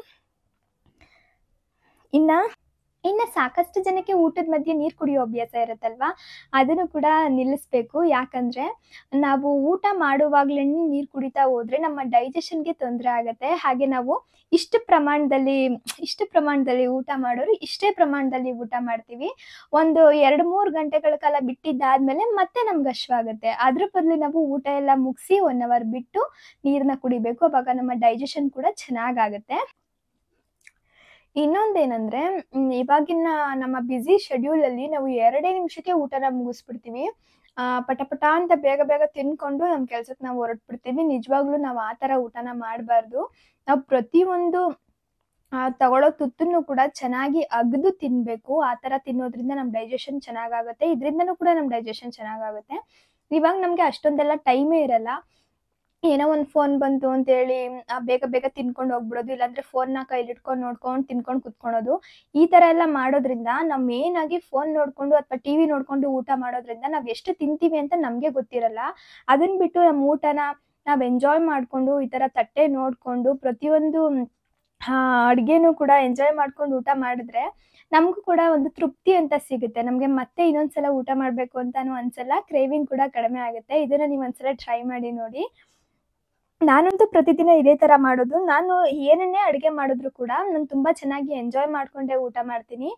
ಇನ್ನು ಸಾಕಷ್ಟು ಜನಕ್ಕೆ ಊಟದ ಮಧ್ಯೆ ನೀರು ಕುಡಿಯೋ ಅಭ್ಯಾಸ ಇರುತ್ತಲ್ವ, ಅದನ್ನು ಕೂಡ ನಿಲ್ಲಿಸಬೇಕು. ಯಾಕಂದರೆ ನಾವು ಊಟ ಮಾಡುವಾಗಲೇ ನೀರು ಕುಡಿತಾ ಹೋದರೆ ನಮ್ಮ ಡೈಜೆಷನ್ಗೆ ತೊಂದರೆ ಆಗುತ್ತೆ. ಹಾಗೆ ನಾವು ಇಷ್ಟು ಪ್ರಮಾಣದಲ್ಲಿ ಊಟ ಮಾಡೋರು ಇಷ್ಟೇ ಪ್ರಮಾಣದಲ್ಲಿ ಊಟ ಮಾಡ್ತೀವಿ. ಒಂದು 2-3 ಗಂಟೆಗಳ ಕಾಲ ಬಿಟ್ಟಿದ್ದಾದಮೇಲೆ ಮತ್ತೆ ನಮ್ಗೆ ಹಶ್ವಾಗುತ್ತೆ. ಅದ್ರ ಬದಲು ನಾವು ಊಟ ಎಲ್ಲ ಮುಗಿಸಿ 1 hour ಬಿಟ್ಟು ನೀರನ್ನ ಕುಡಿಬೇಕು. ಅವಾಗ ನಮ್ಮ ಡೈಜೆಷನ್ ಕೂಡ ಚೆನ್ನಾಗಾಗುತ್ತೆ. ಇನ್ನೊಂದೇನೆಂದರೆ, ಇವಾಗಿನ ನಮ್ಮ ಬ್ಯುಸಿ ಶೆಡ್ಯೂಲಲ್ಲಿ ನಾವು 2 ನಿಮಿಷಕ್ಕೆ ಊಟನ ಮುಗಿಸ್ಬಿಡ್ತೀವಿ. ಪಟ ಅಂತ ಬೇಗ ತಿಂದ್ಕೊಂಡು ನಮ್ಮ ಕೆಲ್ಸಕ್ಕೆ ನಾವು ಹೊರಟ್ಬಿಡ್ತೀವಿ. ನಿಜವಾಗ್ಲೂ ನಾವು ಆ ಥರ ಊಟನ ಮಾಡಬಾರ್ದು. ನಾವು ಪ್ರತಿಯೊಂದು ತಗೊಳ್ಳೋ ತುತ್ತನ್ನು ಕೂಡ ಚೆನ್ನಾಗಿ ಅಗ್ದು ತಿನ್ಬೇಕು. ಆ ಥರ ತಿನ್ನೋದ್ರಿಂದ ನಮ್ಮ ಡೈಜೆಷನ್ ಚೆನ್ನಾಗಾಗುತ್ತೆ. ಇದ್ರಿಂದನೂ ಕೂಡ ನಮ್ಮ ಡೈಜೆಷನ್ ಚೆನ್ನಾಗಾಗುತ್ತೆ. ಇವಾಗ ನಮ್ಗೆ ಅಷ್ಟೊಂದೆಲ್ಲ ಟೈಮೇ ಇರಲ್ಲ. ಏನೋ ಒಂದು ಫೋನ್ ಬಂತು ಅಂತೇಳಿ ಬೇಗ ಬೇಗ ತಿನ್ಕೊಂಡು ಹೋಗ್ಬಿಡೋದು, ಇಲ್ಲಾಂದ್ರೆ ಫೋನ್ನ ಕೈಲಿಟ್ಕೊಂಡು ನೋಡ್ಕೊಂಡು ತಿನ್ಕೊಂಡು ಕುತ್ಕೊಳ್ಳೋದು. ಈ ಥರ ಎಲ್ಲ ಮಾಡೋದ್ರಿಂದ ನಾವು ಮೇನ್ ಆಗಿ ಫೋನ್ ನೋಡ್ಕೊಂಡು ಅಥವಾ ಟಿವಿ ನೋಡ್ಕೊಂಡು ಊಟ ಮಾಡೋದ್ರಿಂದ ನಾವ್ ಎಷ್ಟು ತಿಂತೀವಿ ಅಂತ ನಮ್ಗೆ ಗೊತ್ತಿರಲ್ಲ. ಅದನ್ನ ಬಿಟ್ಟು ನಮ್ಮ ಊಟನ ನಾವ್ ಎಂಜಾಯ್ ಮಾಡ್ಕೊಂಡು ಈ ತರ ತಟ್ಟೆ ನೋಡ್ಕೊಂಡು ಪ್ರತಿಯೊಂದು ಅಡ್ಗೆನೂ ಕೂಡ ಎಂಜಾಯ್ ಮಾಡ್ಕೊಂಡು ಊಟ ಮಾಡಿದ್ರೆ ನಮಗೂ ಕೂಡ ಒಂದು ತೃಪ್ತಿ ಅಂತ ಸಿಗುತ್ತೆ. ನಮ್ಗೆ ಮತ್ತೆ ಇನ್ನೊಂದ್ಸಲ ಊಟ ಮಾಡ್ಬೇಕು ಅಂತಾನು ಅನ್ಸಲ್ಲ. ಕ್ರೇವಿಂಗ್ ಕೂಡ ಕಡಿಮೆ ಆಗುತ್ತೆ. ಇದನ್ನ ನೀವು ಒಂದ್ಸಲ ಟ್ರೈ ಮಾಡಿ ನೋಡಿ. ನಾನಂತೂ ಪ್ರತಿದಿನ ಇದೇ ತರ ಮಾಡೋದು. ನಾನು ಏನನ್ನೇ ಅಡುಗೆ ಮಾಡಿದ್ರು ಕೂಡ ನಾನು ತುಂಬಾ ಚೆನ್ನಾಗಿ ಎಂಜಾಯ್ ಮಾಡ್ಕೊಂಡೇ ಊಟ ಮಾಡ್ತೀನಿ.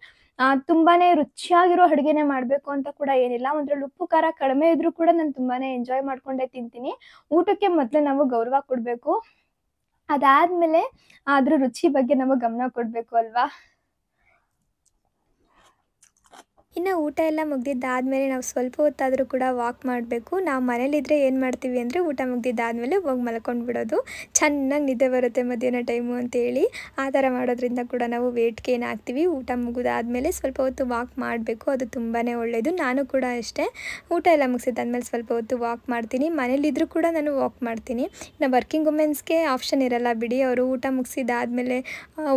ತುಂಬಾನೇ ರುಚಿಯಾಗಿರೋ ಅಡುಗೆನೇ ಮಾಡ್ಬೇಕು ಅಂತ ಕೂಡ ಏನಿಲ್ಲ. ಒಂದ್ರಲ್ಲಿ ಉಪ್ಪು ಖಾರ ಕಡಿಮೆ ಇದ್ರೂ ಕೂಡ ನಾನು ತುಂಬಾನೇ ಎಂಜಾಯ್ ಮಾಡ್ಕೊಂಡೇ ತಿಂತೀನಿ. ಊಟಕ್ಕೆ ಮೊದಲು ನಾವು ಗೌರವ ಕೊಡ್ಬೇಕು. ಅದಾದ್ಮೇಲೆ ಅದ್ರ ರುಚಿ ಬಗ್ಗೆ ನಾವು ಗಮನ ಕೊಡ್ಬೇಕು ಅಲ್ವಾ? ಇನ್ನು ಊಟ ಎಲ್ಲ ಮುಗ್ದಿದ್ದಾದಮೇಲೆ ನಾವು ಸ್ವಲ್ಪ ಹೊತ್ತಾದರೂ ಕೂಡ ವಾಕ್ ಮಾಡಬೇಕು. ನಾವು ಮನೇಲಿದ್ದರೆ ಏನು ಮಾಡ್ತೀವಿ ಅಂದರೆ ಊಟ ಮುಗ್ದಿದ್ದಾದಮೇಲೆ ಹೋಗಿ ಮಲ್ಕೊಂಡು ಬಿಡೋದು. ಚೆನ್ನಾಗಿ ನಿದ್ದೆ ಬರುತ್ತೆ ಮಧ್ಯಾಹ್ನ ಟೈಮು ಅಂತೇಳಿ. ಆ ಥರ ಮಾಡೋದ್ರಿಂದ ಕೂಡ ನಾವು ವೇಟ್ ಗೇನ್ ಆಗ್ತೀವಿ. ಊಟ ಮುಗಿದಾದ್ಮೇಲೆ ಸ್ವಲ್ಪ ಹೊತ್ತು ವಾಕ್ ಮಾಡಬೇಕು, ಅದು ತುಂಬಾ ಒಳ್ಳೆಯದು. ನಾನು ಕೂಡ ಅಷ್ಟೇ ಊಟ ಎಲ್ಲ ಮುಗಿಸಿದ್ದಾದ್ಮೇಲೆ ಸ್ವಲ್ಪ ಹೊತ್ತು ವಾಕ್ ಮಾಡ್ತೀನಿ. ಮನೇಲಿದ್ದರೂ ಕೂಡ ನಾನು ವಾಕ್ ಮಾಡ್ತೀನಿ. ಇನ್ನು ವರ್ಕಿಂಗ್ ವುಮೆನ್ಸ್ಗೆ ಆಪ್ಷನ್ ಇರಲ್ಲ ಬಿಡಿ, ಅವರು ಊಟ ಮುಗಿಸಿದಾದ್ಮೇಲೆ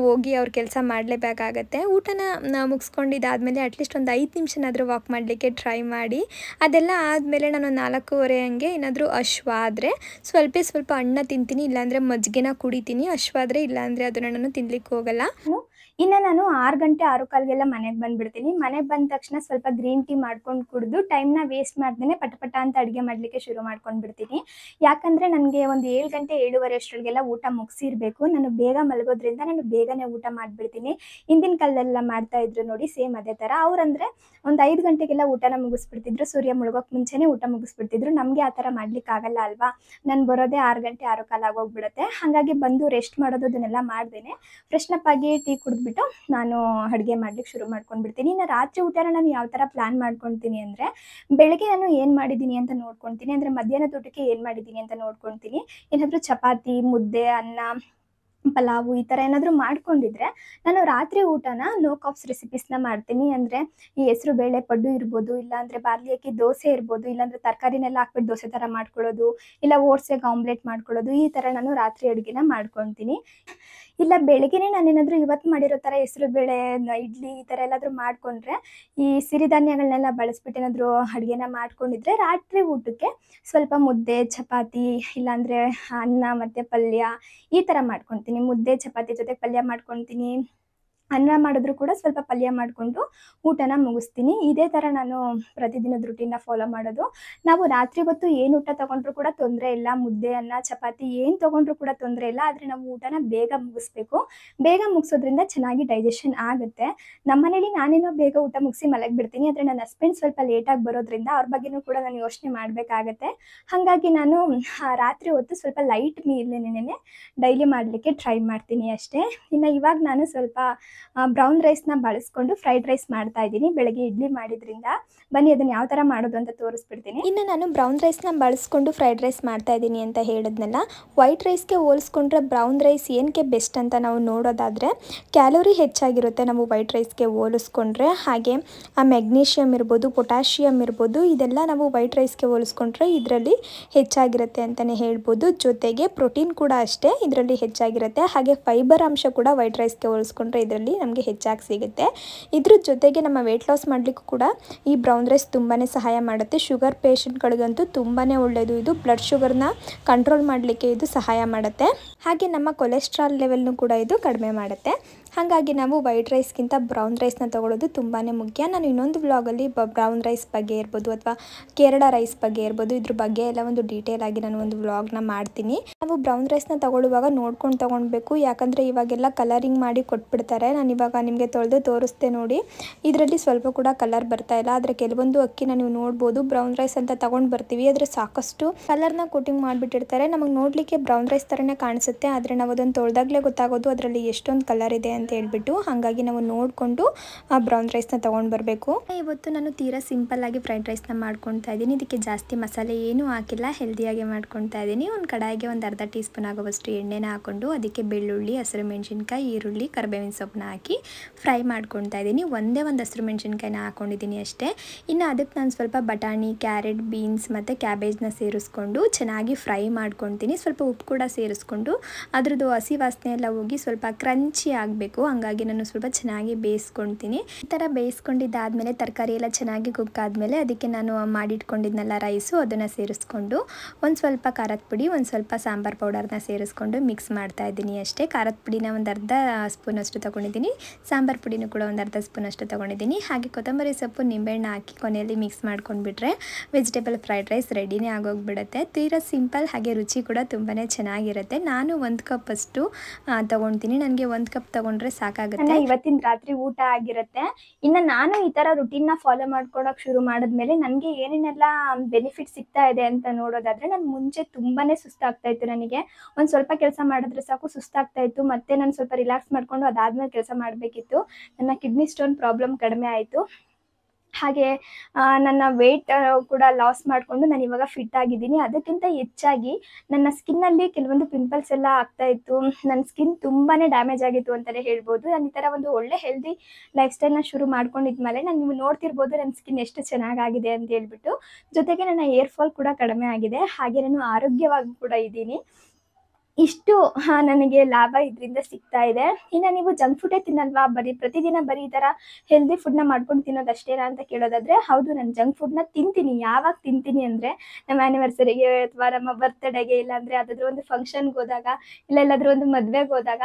ಹೋಗಿ ಅವ್ರ ಕೆಲಸ ಮಾಡಲೇಬೇಕಾಗತ್ತೆ. ಊಟನ ಮುಗಿಸ್ಕೊಂಡಿದ್ದಾದಮೇಲೆ ಅಟ್ಲೀಸ್ಟ್ ಒಂದು 5 ನಿಮಿಷನಾದರೂ ವಾಕ್ ಮಾಡಲಿಕ್ಕೆ ಟ್ರೈ ಮಾಡಿ. ಅದೆಲ್ಲ ಆದಮೇಲೆ ನಾನು 4:15 ಹಂಗೆ ಏನಾದರೂ ಹಶ್ವಾದರೆ ಸ್ವಲ್ಪ ಹಣ್ಣು ತಿಂತೀನಿ, ಇಲ್ಲಾಂದರೆ ಮಜ್ಜಿಗೆನ ಕುಡಿತೀನಿ. ಹಶ್ವಾದರೆ ಇಲ್ಲಾಂದರೆ ಅದನ್ನು ನಾನು ತಿನ್ಲಿಕ್ಕೆ ಹೋಗಲ್ಲ. ಇನ್ನು ನಾನು 6 ಗಂಟೆ 6:15ಗೆಲ್ಲ ಮನೆಗೆ ಬಂದುಬಿಡ್ತೀನಿ. ಮನೆಗೆ ಬಂದ ತಕ್ಷಣ ಸ್ವಲ್ಪ ಗ್ರೀನ್ ಟೀ ಮಾಡ್ಕೊಂಡು ಕುಡಿದು ಟೈಮ್ನ ವೇಸ್ಟ್ ಮಾಡ್ದೇ ಪಟ ಅಂತ ಅಡುಗೆ ಮಾಡಲಿಕ್ಕೆ ಶುರು ಮಾಡ್ಕೊಂಡು ಬಿಡ್ತೀನಿ. ಯಾಕಂದರೆ ನನಗೆ ಒಂದು 7 ಗಂಟೆ 7:15 ಅಷ್ಟರೊಳಗೆಲ್ಲ ಊಟ ಮುಗಿಸಿರಬೇಕು. ನಾನು ಬೇಗ ಮಲಗೋದ್ರಿಂದ ನಾನು ಬೇಗನೆ ಊಟ ಮಾಡಿಬಿಡ್ತೀನಿ. ಹಿಂದಿನ ಕಾಲದಲ್ಲೆಲ್ಲ ಮಾಡ್ತಾಯಿದ್ರು ನೋಡಿ, ಸೇಮ್ ಅದೇ ಥರ. ಅವರಂದರೆ ಒಂದು 5 ಗಂಟೆಗೆಲ್ಲ ಊಟನ ಮುಗಿಸ್ಬಿಡ್ತಿದ್ರು. ಸೂರ್ಯ ಮುಳುಗೋಕ್ಕೆ ಮುಂಚೆನೇ ಊಟ ಮುಗಿಸ್ಬಿಡ್ತಿದ್ರು. ನಮಗೆ ಆ ಥರ ಮಾಡಲಿಕ್ಕಾಗಲ್ಲ ಅಲ್ವಾ? ನಾನು ಬರೋದೇ 6 ಗಂಟೆ 6:15 ಆಗೋಗ್ಬಿಡುತ್ತೆ. ಹಾಗಾಗಿ ಬಂದು ರೆಸ್ಟ್ ಮಾಡೋದು ಅದನ್ನೆಲ್ಲ ಮಾಡ್ದೇನೆ ಫ್ರೆಶ್ನಪ್ ಆಗಿ ಟೀ ಕುಡಿದ್ಬಿಟ್ಟು ನಾನು ಅಡುಗೆ ಮಾಡ್ಲಿಕ್ಕೆ ಶುರು ಮಾಡ್ಕೊಂಡ್ಬಿಡ್ತೀನಿ. ಇನ್ನು ರಾತ್ರಿ ಊಟನ ನಾನು ಯಾವ ಥರ ಪ್ಲ್ಯಾನ್ ಮಾಡ್ಕೊಳ್ತೀನಿ ಅಂದರೆ, ಬೆಳಗ್ಗೆ ನಾನು ಏನು ಮಾಡಿದ್ದೀನಿ ಅಂತ ನೋಡ್ಕೊಳ್ತೀನಿ. ಅಂದರೆ ಮಧ್ಯಾಹ್ನದ ಊಟಕ್ಕೆ ಏನು ಮಾಡಿದ್ದೀನಿ ಅಂತ ನೋಡ್ಕೊಳ್ತೀನಿ. ಏನಾದರೂ ಚಪಾತಿ, ಮುದ್ದೆ, ಅನ್ನ, ಪಲಾವು ಈ ಥರ ಏನಾದರೂ ಮಾಡ್ಕೊಂಡಿದ್ರೆ ನಾನು ರಾತ್ರಿ ಊಟನ ಲೋ ಕಾರ್ಬ್ಸ್ ರೆಸಿಪೀಸ್ನ ಮಾಡ್ತೀನಿ. ಅಂದರೆ ಈ ಹೆಸರು ಬೇಳೆ ಪಡ್ಡು ಇರ್ಬೋದು, ಇಲ್ಲಾಂದರೆ ಬಾರ್ಲಿ ಅಕ್ಕಿ ದೋಸೆ ಇರ್ಬೋದು, ಇಲ್ಲಾಂದರೆ ತರಕಾರಿನೆಲ್ಲ ಹಾಕ್ಬಿಟ್ಟು ದೋಸೆ ಥರ ಮಾಡ್ಕೊಳ್ಳೋದು, ಇಲ್ಲ ಓಟ್ಸ್ ಎಗ್ ಆಮ್ಲೆಟ್ ಮಾಡ್ಕೊಳ್ಳೋದು, ಈ ಥರ ನಾನು ರಾತ್ರಿ ಅಡುಗೆನ ಮಾಡ್ಕೊತೀನಿ. ಇಲ್ಲ ಬೆಳಗ್ಗೆನೇ ನಾನೇನಾದರೂ ಇವತ್ತು ಮಾಡಿರೋ ಥರ ಹೆಸರು ಬೇಳೆ, ಇಡ್ಲಿ ಈ ಥರ ಎಲ್ಲಾದರೂ ಮಾಡಿಕೊಂಡ್ರೆ, ಈ ಸಿರಿಧಾನ್ಯಗಳನ್ನೆಲ್ಲ ಬಳಸ್ಬಿಟ್ಟು ಏನಾದರೂ ಅಡುಗೆನ ಮಾಡ್ಕೊಂಡಿದ್ರೆ ರಾತ್ರಿ ಊಟಕ್ಕೆ ಸ್ವಲ್ಪ ಮುದ್ದೆ, ಚಪಾತಿ, ಇಲ್ಲಾಂದರೆ ಅನ್ನ ಮತ್ತು ಪಲ್ಯ ಈ ಥರ ಮಾಡ್ಕೊತೀನಿ. ಮುದ್ದೆ ಚಪಾತಿ ಜೊತೆ ಪಲ್ಯ ಮಾಡ್ಕೊತೀನಿ. ಅನ್ನ ಮಾಡಿದ್ರು ಕೂಡ ಸ್ವಲ್ಪ ಪಲ್ಯ ಮಾಡಿಕೊಂಡು ಊಟನ ಮುಗಿಸ್ತೀನಿ. ಇದೇ ಥರ ನಾನು ಪ್ರತಿದಿನದ ರೂಟೀನ್ನ ಫಾಲೋ ಮಾಡೋದು. ನಾವು ರಾತ್ರಿ ಹೊತ್ತು ಏನು ಊಟ ತೊಗೊಂಡ್ರೂ ಕೂಡ ತೊಂದರೆ ಇಲ್ಲ. ಮುದ್ದೆ, ಅನ್ನ, ಚಪಾತಿ ಏನು ತೊಗೊಂಡ್ರೂ ಕೂಡ ತೊಂದರೆ ಇಲ್ಲ. ಆದರೆ ನಾವು ಊಟನ ಬೇಗ ಮುಗಿಸ್ಬೇಕು. ಬೇಗ ಮುಗಿಸೋದ್ರಿಂದ ಚೆನ್ನಾಗಿ ಡೈಜೆಷನ್ ಆಗುತ್ತೆ. ನಮ್ಮ ಮನೇಲಿ ನಾನೇನೋ ಬೇಗ ಊಟ ಮುಗಿಸಿ ಮಲಗಿಬಿಡ್ತೀನಿ. ಆದರೆ ನನ್ನ ಹಸ್ಬೆಂಡ್ ಸ್ವಲ್ಪ ಲೇಟಾಗಿ ಬರೋದ್ರಿಂದ ಅವ್ರ ಬಗ್ಗೆನೂ ಕೂಡ ನಾನು ಯೋಚನೆ ಮಾಡಬೇಕಾಗತ್ತೆ. ಹಾಗಾಗಿ ನಾನು ರಾತ್ರಿ ಹೊತ್ತು ಸ್ವಲ್ಪ ಲೈಟ್ ಮೀಲ್ನೇನೆ ಡೈಲಿ ಮಾಡಲಿಕ್ಕೆ ಟ್ರೈ ಮಾಡ್ತೀನಿ ಅಷ್ಟೇ. ಇನ್ನು ಇವಾಗ ನಾನು ಸ್ವಲ್ಪ ಬ್ರೌನ್ ರೈಸ್ನ ಬಳಸ್ಕೊಂಡು ಫ್ರೈಡ್ ರೈಸ್ ಮಾಡ್ತಾ ಇದ್ದೀನಿ. ಬೆಳಗ್ಗೆ ಇಡ್ಲಿ ಮಾಡಿದ್ರಿಂದ ಬನ್ನಿ ಅದನ್ನು ಯಾವ ಥರ ಮಾಡೋದು ಅಂತ ತೋರಿಸ್ಬಿಡ್ತೀನಿ. ಇನ್ನು ನಾನು ಬ್ರೌನ್ ರೈಸ್ನ ಬಳಸ್ಕೊಂಡು ಫ್ರೈಡ್ ರೈಸ್ ಮಾಡ್ತಾ ಇದ್ದೀನಿ ಅಂತ ಹೇಳಿದ್ನಲ್ಲ, ವೈಟ್ ರೈಸ್ಗೆ ಹೋಲಿಸ್ಕೊಂಡ್ರೆ ಬ್ರೌನ್ ರೈಸ್ ಏನಕ್ಕೆ ಬೆಸ್ಟ್ ಅಂತ ನಾವು ನೋಡೋದಾದರೆ, ಕ್ಯಾಲೋರಿ ಹೆಚ್ಚಾಗಿರುತ್ತೆ ನಾವು ವೈಟ್ ರೈಸ್ಗೆ ಹೋಲಿಸ್ಕೊಂಡ್ರೆ. ಹಾಗೆ ಮೆಗ್ನೀಷಿಯಮ್ ಇರ್ಬೋದು, ಪೊಟ್ಯಾಷಿಯಮ್ ಇರ್ಬೋದು, ಇದೆಲ್ಲ ನಾವು ವೈಟ್ ರೈಸ್ಗೆ ಹೋಲಿಸ್ಕೊಂಡ್ರೆ ಇದರಲ್ಲಿ ಹೆಚ್ಚಾಗಿರುತ್ತೆ ಅಂತಲೇ ಹೇಳ್ಬೋದು. ಜೊತೆಗೆ ಪ್ರೋಟೀನ್ ಕೂಡ ಅಷ್ಟೇ ಇದರಲ್ಲಿ ಹೆಚ್ಚಾಗಿರುತ್ತೆ. ಹಾಗೆ ಫೈಬರ್ ಅಂಶ ಕೂಡ ವೈಟ್ ರೈಸ್ಗೆ ಹೋಲಿಸ್ಕೊಂಡ್ರೆ ಇದರಲ್ಲಿ ನಮಗೆ ಹೆಚ್ಚಾಗಿ ಸಿಗುತ್ತೆ. ಇದ್ರ ಜೊತೆಗೆ ನಮ್ಮ ವೆಯ್ಟ್ ಲಾಸ್ ಮಾಡಲಿಕ್ಕೂ ಕೂಡ ಈ ಬ್ರೌನ್ ರೈಸ್ ತುಂಬಾ ಸಹಾಯ ಮಾಡುತ್ತೆ. ಶುಗರ್ ಪೇಷಂಟ್ಗಳಿಗಂತೂ ತುಂಬಾ ಒಳ್ಳೆಯದು. ಇದು ಬ್ಲಡ್ ಶುಗರ್ನ ಕಂಟ್ರೋಲ್ ಮಾಡಲಿಕ್ಕೆ ಇದು ಸಹಾಯ ಮಾಡುತ್ತೆ. ಹಾಗೆ ನಮ್ಮ ಕೊಲೆಸ್ಟ್ರಾಲ್ ಲೆವೆಲ್ನು ಕೂಡ ಇದು ಕಡಿಮೆ ಮಾಡುತ್ತೆ. ಹಾಗಾಗಿ ನಾವು ವೈಟ್ ರೈಸ್ಗಿಂತ ಬ್ರೌನ್ ರೈಸ್ನ ತೊಗೊಳ್ಳೋದು ತುಂಬಾ ಮುಖ್ಯ. ನಾನು ಇನ್ನೊಂದು ವ್ಲಾಗಲ್ಲಿ ಬ್ರೌನ್ ರೈಸ್ ಬಗ್ಗೆ ಇರ್ಬೋದು ಅಥವಾ ಕೇರಳ ರೈಸ್ ಬಗ್ಗೆ ಇರ್ಬೋದು, ಇದ್ರ ಬಗ್ಗೆ ಎಲ್ಲ ಒಂದು ಡೀಟೇಲ್ ಆಗಿ ನಾನು ಒಂದು ವ್ಲಾಗ್ನ ಮಾಡ್ತೀನಿ. ನಾವು ಬ್ರೌನ್ ರೈಸ್ನ ತೊಗೊಳ್ಳುವಾಗ ನೋಡ್ಕೊಂಡು ತೊಗೊಳ್ಬೇಕು. ಯಾಕಂದರೆ ಇವಾಗೆಲ್ಲ ಕಲರಿಂಗ್ ಮಾಡಿ ಕೊಟ್ಬಿಡ್ತಾರೆ. ನಾನು ಇವಾಗ ನಿಮಗೆ ತೊಳೆದು ತೋರಿಸ್ದೆ ನೋಡಿ, ಇದರಲ್ಲಿ ಸ್ವಲ್ಪ ಕೂಡ ಕಲರ್ ಬರ್ತಾ ಇಲ್ಲ. ಆದರೆ ಕೆಲವೊಂದು ಅಕ್ಕಿನ ನೀವು ನೋಡ್ಬೋದು, ಬ್ರೌನ್ ರೈಸ್ ಅಂತ ತೊಗೊಂಡು ಬರ್ತೀವಿ, ಆದರೆ ಸಾಕಷ್ಟು ಕಲರ್ನ ಕೋಟಿಂಗ್ ಮಾಡಿಬಿಟ್ಟಿರ್ತಾರೆ. ನಮಗೆ ನೋಡಲಿಕ್ಕೆ ಬ್ರೌನ್ ರೈಸ್ ಥರನೇ ಕಾಣಿಸುತ್ತೆ, ಆದರೆ ನಾವು ಅದನ್ನು ತೊಳೆದಾಗಲೇ ಗೊತ್ತಾಗೋದು ಅದರಲ್ಲಿ ಎಷ್ಟೊಂದು ಕಲರ್ ಇದೆ ಅಂತ. ಅಂತ ಹೇಳ್ಬಿಟ್ಟು. ಹಾಗಾಗಿ ನಾವು ನೋಡಿಕೊಂಡು ಬ್ರೌನ್ ರೈಸ್ನ ತೊಗೊಂಡು ಬರಬೇಕು. ಇವತ್ತು ನಾನು ತೀರಾ ಸಿಂಪಲ್ಲಾಗಿ ಫ್ರೈಡ್ ರೈಸ್ನ ಮಾಡ್ಕೊತಾ ಇದ್ದೀನಿ. ಇದಕ್ಕೆ ಜಾಸ್ತಿ ಮಸಾಲೆ ಏನೂ ಹಾಕಿಲ್ಲ, ಹೆಲ್ದಿಯಾಗಿ ಮಾಡ್ಕೊತಾ ಇದ್ದೀನಿ. ಒಂದು ಕಡಾಯಿಗೆ ಒಂದು ಅರ್ಧ ಟೀ ಸ್ಪೂನ್ ಆಗುವಷ್ಟು ಎಣ್ಣೆನ ಹಾಕ್ಕೊಂಡು ಅದಕ್ಕೆ ಬೆಳ್ಳುಳ್ಳಿ, ಹಸಿರು ಮೆಣಸಿನ್ಕಾಯಿ, ಈರುಳ್ಳಿ, ಕರಿಬೇವಿನ ಸೊಪ್ಪನ್ನ ಹಾಕಿ ಫ್ರೈ ಮಾಡ್ಕೊತಾ ಇದ್ದೀನಿ. ಒಂದೇ ಒಂದು ಹಸಿರು ಮೆಣಸಿನ್ಕಾಯಿನ ಹಾಕ್ಕೊಂಡಿದ್ದೀನಿ ಅಷ್ಟೇ. ಇನ್ನು ಅದಕ್ಕೆ ನಾನು ಸ್ವಲ್ಪ ಬಟಾಣಿ, ಕ್ಯಾರೆಟ್, ಬೀನ್ಸ್ ಮತ್ತು ಕ್ಯಾಬೇಜ್ನ ಸೇರಿಸ್ಕೊಂಡು ಚೆನ್ನಾಗಿ ಫ್ರೈ ಮಾಡ್ಕೊತೀನಿ. ಸ್ವಲ್ಪ ಉಪ್ಪು ಕೂಡ ಸೇರಿಸ್ಕೊಂಡು ಅದ್ರದ್ದು ಹಸಿ ವಾಸನೆ ಎಲ್ಲ ಹೋಗಿ ಸ್ವಲ್ಪ ಕ್ರಂಚಿ ಆಗಬೇಕು. ಹಂಗಾಗಿ ನಾನು ಸ್ವಲ್ಪ ಚೆನ್ನಾಗಿ ಬೇಯಿಸ್ಕೊತೀನಿ. ಈ ಥರ ಬೇಯಿಸ್ಕೊಂಡಿದ್ದಾದಮೇಲೆ ತರಕಾರಿ ಎಲ್ಲ ಚೆನ್ನಾಗಿ ಕುಕ್ ಆದಮೇಲೆ ಅದಕ್ಕೆ ನಾನು ಮಾಡಿಟ್ಕೊಂಡಿದ್ನೆಲ್ಲ ರೈಸು ಅದನ್ನು ಸೇರಿಸ್ಕೊಂಡು ಒಂದು ಸ್ವಲ್ಪ ಖಾರದ ಪುಡಿ, ಒಂದು ಸ್ವಲ್ಪ ಸಾಂಬಾರು ಪೌಡರ್ನ ಸೇರಿಸ್ಕೊಂಡು ಮಿಕ್ಸ್ ಮಾಡ್ತಾ ಇದ್ದೀನಿ ಅಷ್ಟೇ. ಖಾರದ ಪುಡಿನ ಒಂದು ಅರ್ಧ ಸ್ಪೂನಷ್ಟು ತೊಗೊಂಡಿದ್ದೀನಿ, ಸಾಂಬಾರು ಪುಡಿನೂ ಕೂಡ ಒಂದು ಅರ್ಧ ಸ್ಪೂನಷ್ಟು ತೊಗೊಂಡಿದ್ದೀನಿ. ಹಾಗೆ ಕೊತ್ತಂಬರಿ ಸೊಪ್ಪು, ನಿಂಬೆಹಣ್ಣು ಹಾಕಿ ಕೊನೆಯಲ್ಲಿ ಮಿಕ್ಸ್ ಮಾಡ್ಕೊಂಡ್ಬಿಟ್ರೆ ವೆಜಿಟೇಬಲ್ ಫ್ರೈಡ್ ರೈಸ್ ರೆಡಿನೇ ಆಗೋಗ್ಬಿಡುತ್ತೆ. ತೀರಾ ಸಿಂಪಲ್, ಹಾಗೆ ರುಚಿ ಕೂಡ ತುಂಬಾ ಚೆನ್ನಾಗಿರುತ್ತೆ. ನಾನು 1 ಕಪ್ ಅಷ್ಟು ತೊಗೊಳ್ತೀನಿ. ನನಗೆ 1 ಕಪ್ ತೊಗೊಂಡ್ರೆ ಸಾಕಾಗುತ್ತೆ. ಇವತ್ತಿನ ರಾತ್ರಿ ಊಟ ಆಗಿರುತ್ತೆ. ಇನ್ನು ನಾನು ಈ ಥರ ರುಟೀನ್ನ ಫಾಲೋ ಮಾಡ್ಕೊಳಕ್ಕೆ ಶುರು ಮಾಡಿದ್ಮೇಲೆ ನನಗೆ ಏನೇನೆಲ್ಲ ಬೆನಿಫಿಟ್ ಸಿಗ್ತಾ ಇದೆ ಅಂತ ನೋಡೋದಾದರೆ, ನಾನು ಮುಂಚೆ ತುಂಬಾ ಸುಸ್ತಾಗ್ತಾ ಇತ್ತು. ನನಗೆ ಒಂದು ಸ್ವಲ್ಪ ಕೆಲಸ ಮಾಡಿದ್ರೆ ಸಾಕು ಸುಸ್ತಾಗ್ತಾ ಇತ್ತು. ಮತ್ತೆ ನಾನು ಸ್ವಲ್ಪ ರಿಲ್ಯಾಕ್ಸ್ ಮಾಡಿಕೊಂಡು ಅದಾದಮೇಲೆ ಕೆಲಸ ಮಾಡಬೇಕಿತ್ತು. ನನ್ನ ಕಿಡ್ನಿ ಸ್ಟೋನ್ ಪ್ರಾಬ್ಲಮ್ ಕಡಿಮೆ ಆಯಿತು. ಹಾಗೆ ನನ್ನ ವೆಯ್ಟ್ ಕೂಡ ಲಾಸ್ ಮಾಡಿಕೊಂಡು ನಾನು ಇವಾಗ ಫಿಟ್ ಆಗಿದ್ದೀನಿ. ಅದಕ್ಕಿಂತ ಹೆಚ್ಚಾಗಿ ನನ್ನ ಸ್ಕಿನ್ನಲ್ಲಿ ಕೆಲವೊಂದು ಪಿಂಪಲ್ಸ್ ಎಲ್ಲ ಆಗ್ತಾಯಿತ್ತು. ನನ್ನ ಸ್ಕಿನ್ ತುಂಬಾ ಡ್ಯಾಮೇಜ್ ಆಗಿತ್ತು ಅಂತಲೇ ಹೇಳ್ಬೋದು. ನಾನು ಈ ಥರ ಒಂದು ಒಳ್ಳೆ ಹೆಲ್ದಿ ಲೈಫ್ ಸ್ಟೈಲ್ನ ಶುರು ಮಾಡ್ಕೊಂಡಿದ್ಮೇಲೆ ನೀವು ನೋಡ್ತಿರ್ಬೋದು ನನ್ನ ಸ್ಕಿನ್ ಎಷ್ಟು ಚೆನ್ನಾಗಾಗಿದೆ ಅಂತ ಹೇಳ್ಬಿಟ್ಟು. ಜೊತೆಗೆ ನನ್ನ ಏರ್ ಫಾಲ್ ಕೂಡ ಕಡಿಮೆ ಆಗಿದೆ. ಹಾಗೆ ನಾನು ಆರೋಗ್ಯವಾಗಿ ಕೂಡ ಇದ್ದೀನಿ. ಇಷ್ಟು ನನಗೆ ಲಾಭ ಇದರಿಂದ ಸಿಗ್ತಾ ಇದೆ. ಇನ್ನು ನೀವು ಜಂಕ್ ಫುಡ್ಡೇ ತಿನ್ನಲ್ವಾ, ಪ್ರತಿದಿನ ಬರೀ ಈ ಥರ ಹೆಲ್ದಿ ಫುಡ್ನ ಮಾಡ್ಕೊಂಡು ತಿನ್ನೋದಷ್ಟೇನಾ ಅಂತ ಕೇಳೋದಾದರೆ, ಹೌದು, ನಾನು ಜಂಕ್ ಫುಡ್ನ ತಿಂತೀನಿ. ಯಾವಾಗ ತಿಂತೀನಿ ಅಂದರೆ ನಮ್ಮ ಆ್ಯನಿವರ್ಸರಿಗೆ ಅಥವಾ ನಮ್ಮ ಬರ್ತ್ಡೇಗೆ, ಇಲ್ಲಾಂದರೆ ಯಾವುದಾದ್ರೂ ಒಂದು ಫಂಕ್ಷನ್ಗೆ ಹೋದಾಗ, ಇಲ್ಲ ಎಲ್ಲಾದರೂ ಒಂದು ಮದುವೆಗೆ ಹೋದಾಗ,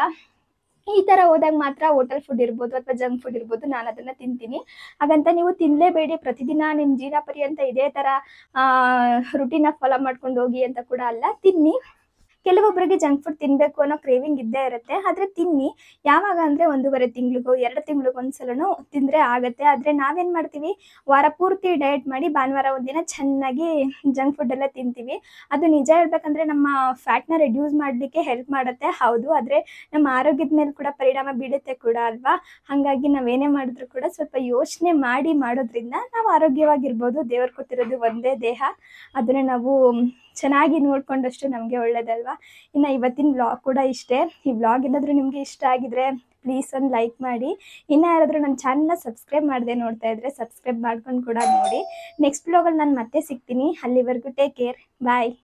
ಈ ಥರ ಹೋದಾಗ ಮಾತ್ರ ಹೋಟೆಲ್ ಫುಡ್ ಇರ್ಬೋದು ಅಥವಾ ಜಂಕ್ ಫುಡ್ ಇರ್ಬೋದು, ನಾನು ಅದನ್ನು ತಿಂತೀನಿ. ಹಾಗಂತ ನೀವು ತಿನ್ನಲೇಬೇಡಿ, ಪ್ರತಿದಿನ ನಿಮ್ಮ ಜೀವನ ಪರ್ಯಂತ ಇದೇ ಥರ ರುಟೀನ ಫಾಲೋ ಮಾಡ್ಕೊಂಡು ಹೋಗಿ ಅಂತ ಕೂಡ ಅಲ್ಲ. ತಿನ್ನಿ. ಕೆಲವೊಬ್ಬರಿಗೆ ಜಂಕ್ ಫುಡ್ ತಿನ್ನಬೇಕು ಅನ್ನೋ ಕ್ರೇವಿಂಗ್ ಇದ್ದೇ ಇರುತ್ತೆ. ಆದರೆ ತಿನ್ನಿ. ಯಾವಾಗ ಅಂದರೆ 1.5 ತಿಂಗಳಿಗೋ 2 ತಿಂಗಳಿಗೋ ಒಂದ್ಸಲನೂ ತಿಂದರೆ ಆಗುತ್ತೆ. ಆದರೆ ನಾವೇನು ಮಾಡ್ತೀವಿ, ವಾರ ಪೂರ್ತಿ ಡಯಟ್ ಮಾಡಿ ಭಾನುವಾರ ಒಂದಿನ ಚೆನ್ನಾಗಿ ಜಂಕ್ ಫುಡ್ ಎಲ್ಲ ತಿಂತೀವಿ. ಅದು ನಿಜ ಹೇಳ್ಬೇಕಂದ್ರೆ ನಮ್ಮ ಫ್ಯಾಟ್ನ ರೆಡ್ಯೂಸ್ ಮಾಡಲಿಕ್ಕೆ ಹೆಲ್ಪ್ ಮಾಡುತ್ತೆ, ಹೌದು. ಆದರೆ ನಮ್ಮ ಆರೋಗ್ಯದ ಮೇಲೆ ಕೂಡ ಪರಿಣಾಮ ಬೀಳುತ್ತೆ ಕೂಡ ಅಲ್ವಾ. ಹಾಗಾಗಿ ನಾವೇನೇ ಮಾಡಿದ್ರು ಕೂಡ ಸ್ವಲ್ಪ ಯೋಚನೆ ಮಾಡಿ ಮಾಡೋದ್ರಿಂದ ನಾವು ಆರೋಗ್ಯವಾಗಿರ್ಬೋದು. ದೇವ್ರು ಕೊಟ್ಟಿರೋದು ಒಂದೇ ದೇಹ, ಅದನ್ನು ನಾವು ಚೆನ್ನಾಗಿ ನೋಡಿಕೊಂಡಷ್ಟು ನಮಗೆ ಒಳ್ಳೆಯದಲ್ವಾ. ಇನ್ನು ಇವತ್ತಿನ ವ್ಲಾಗ್ ಕೂಡ ಇಷ್ಟೇ. ಈ ವ್ಲಾಗ್ ಏನಾದರೂ ನಿಮಗೆ ಇಷ್ಟ ಆಗಿದ್ರೆ ಪ್ಲೀಸ್ ಒಂದು ಲೈಕ್ ಮಾಡಿ. ಇನ್ನು ಯಾರಾದರೂ ನನ್ನ ಚಾನಲ್ನ ಸಬ್ಸ್ಕ್ರೈಬ್ ಮಾಡದೆ ನೋಡ್ತಾ ಇದ್ದರೆ ಸಬ್ಸ್ಕ್ರೈಬ್ ಮಾಡ್ಕೊಂಡು ಕೂಡ ನೋಡಿ. ನೆಕ್ಸ್ಟ್ ವ್ಲಾಗಲ್ಲಿ ನಾನು ಮತ್ತೆ ಸಿಗ್ತೀನಿ. ಅಲ್ಲಿವರೆಗೂ ಟೇಕ್ ಕೇರ್, ಬಾಯ್.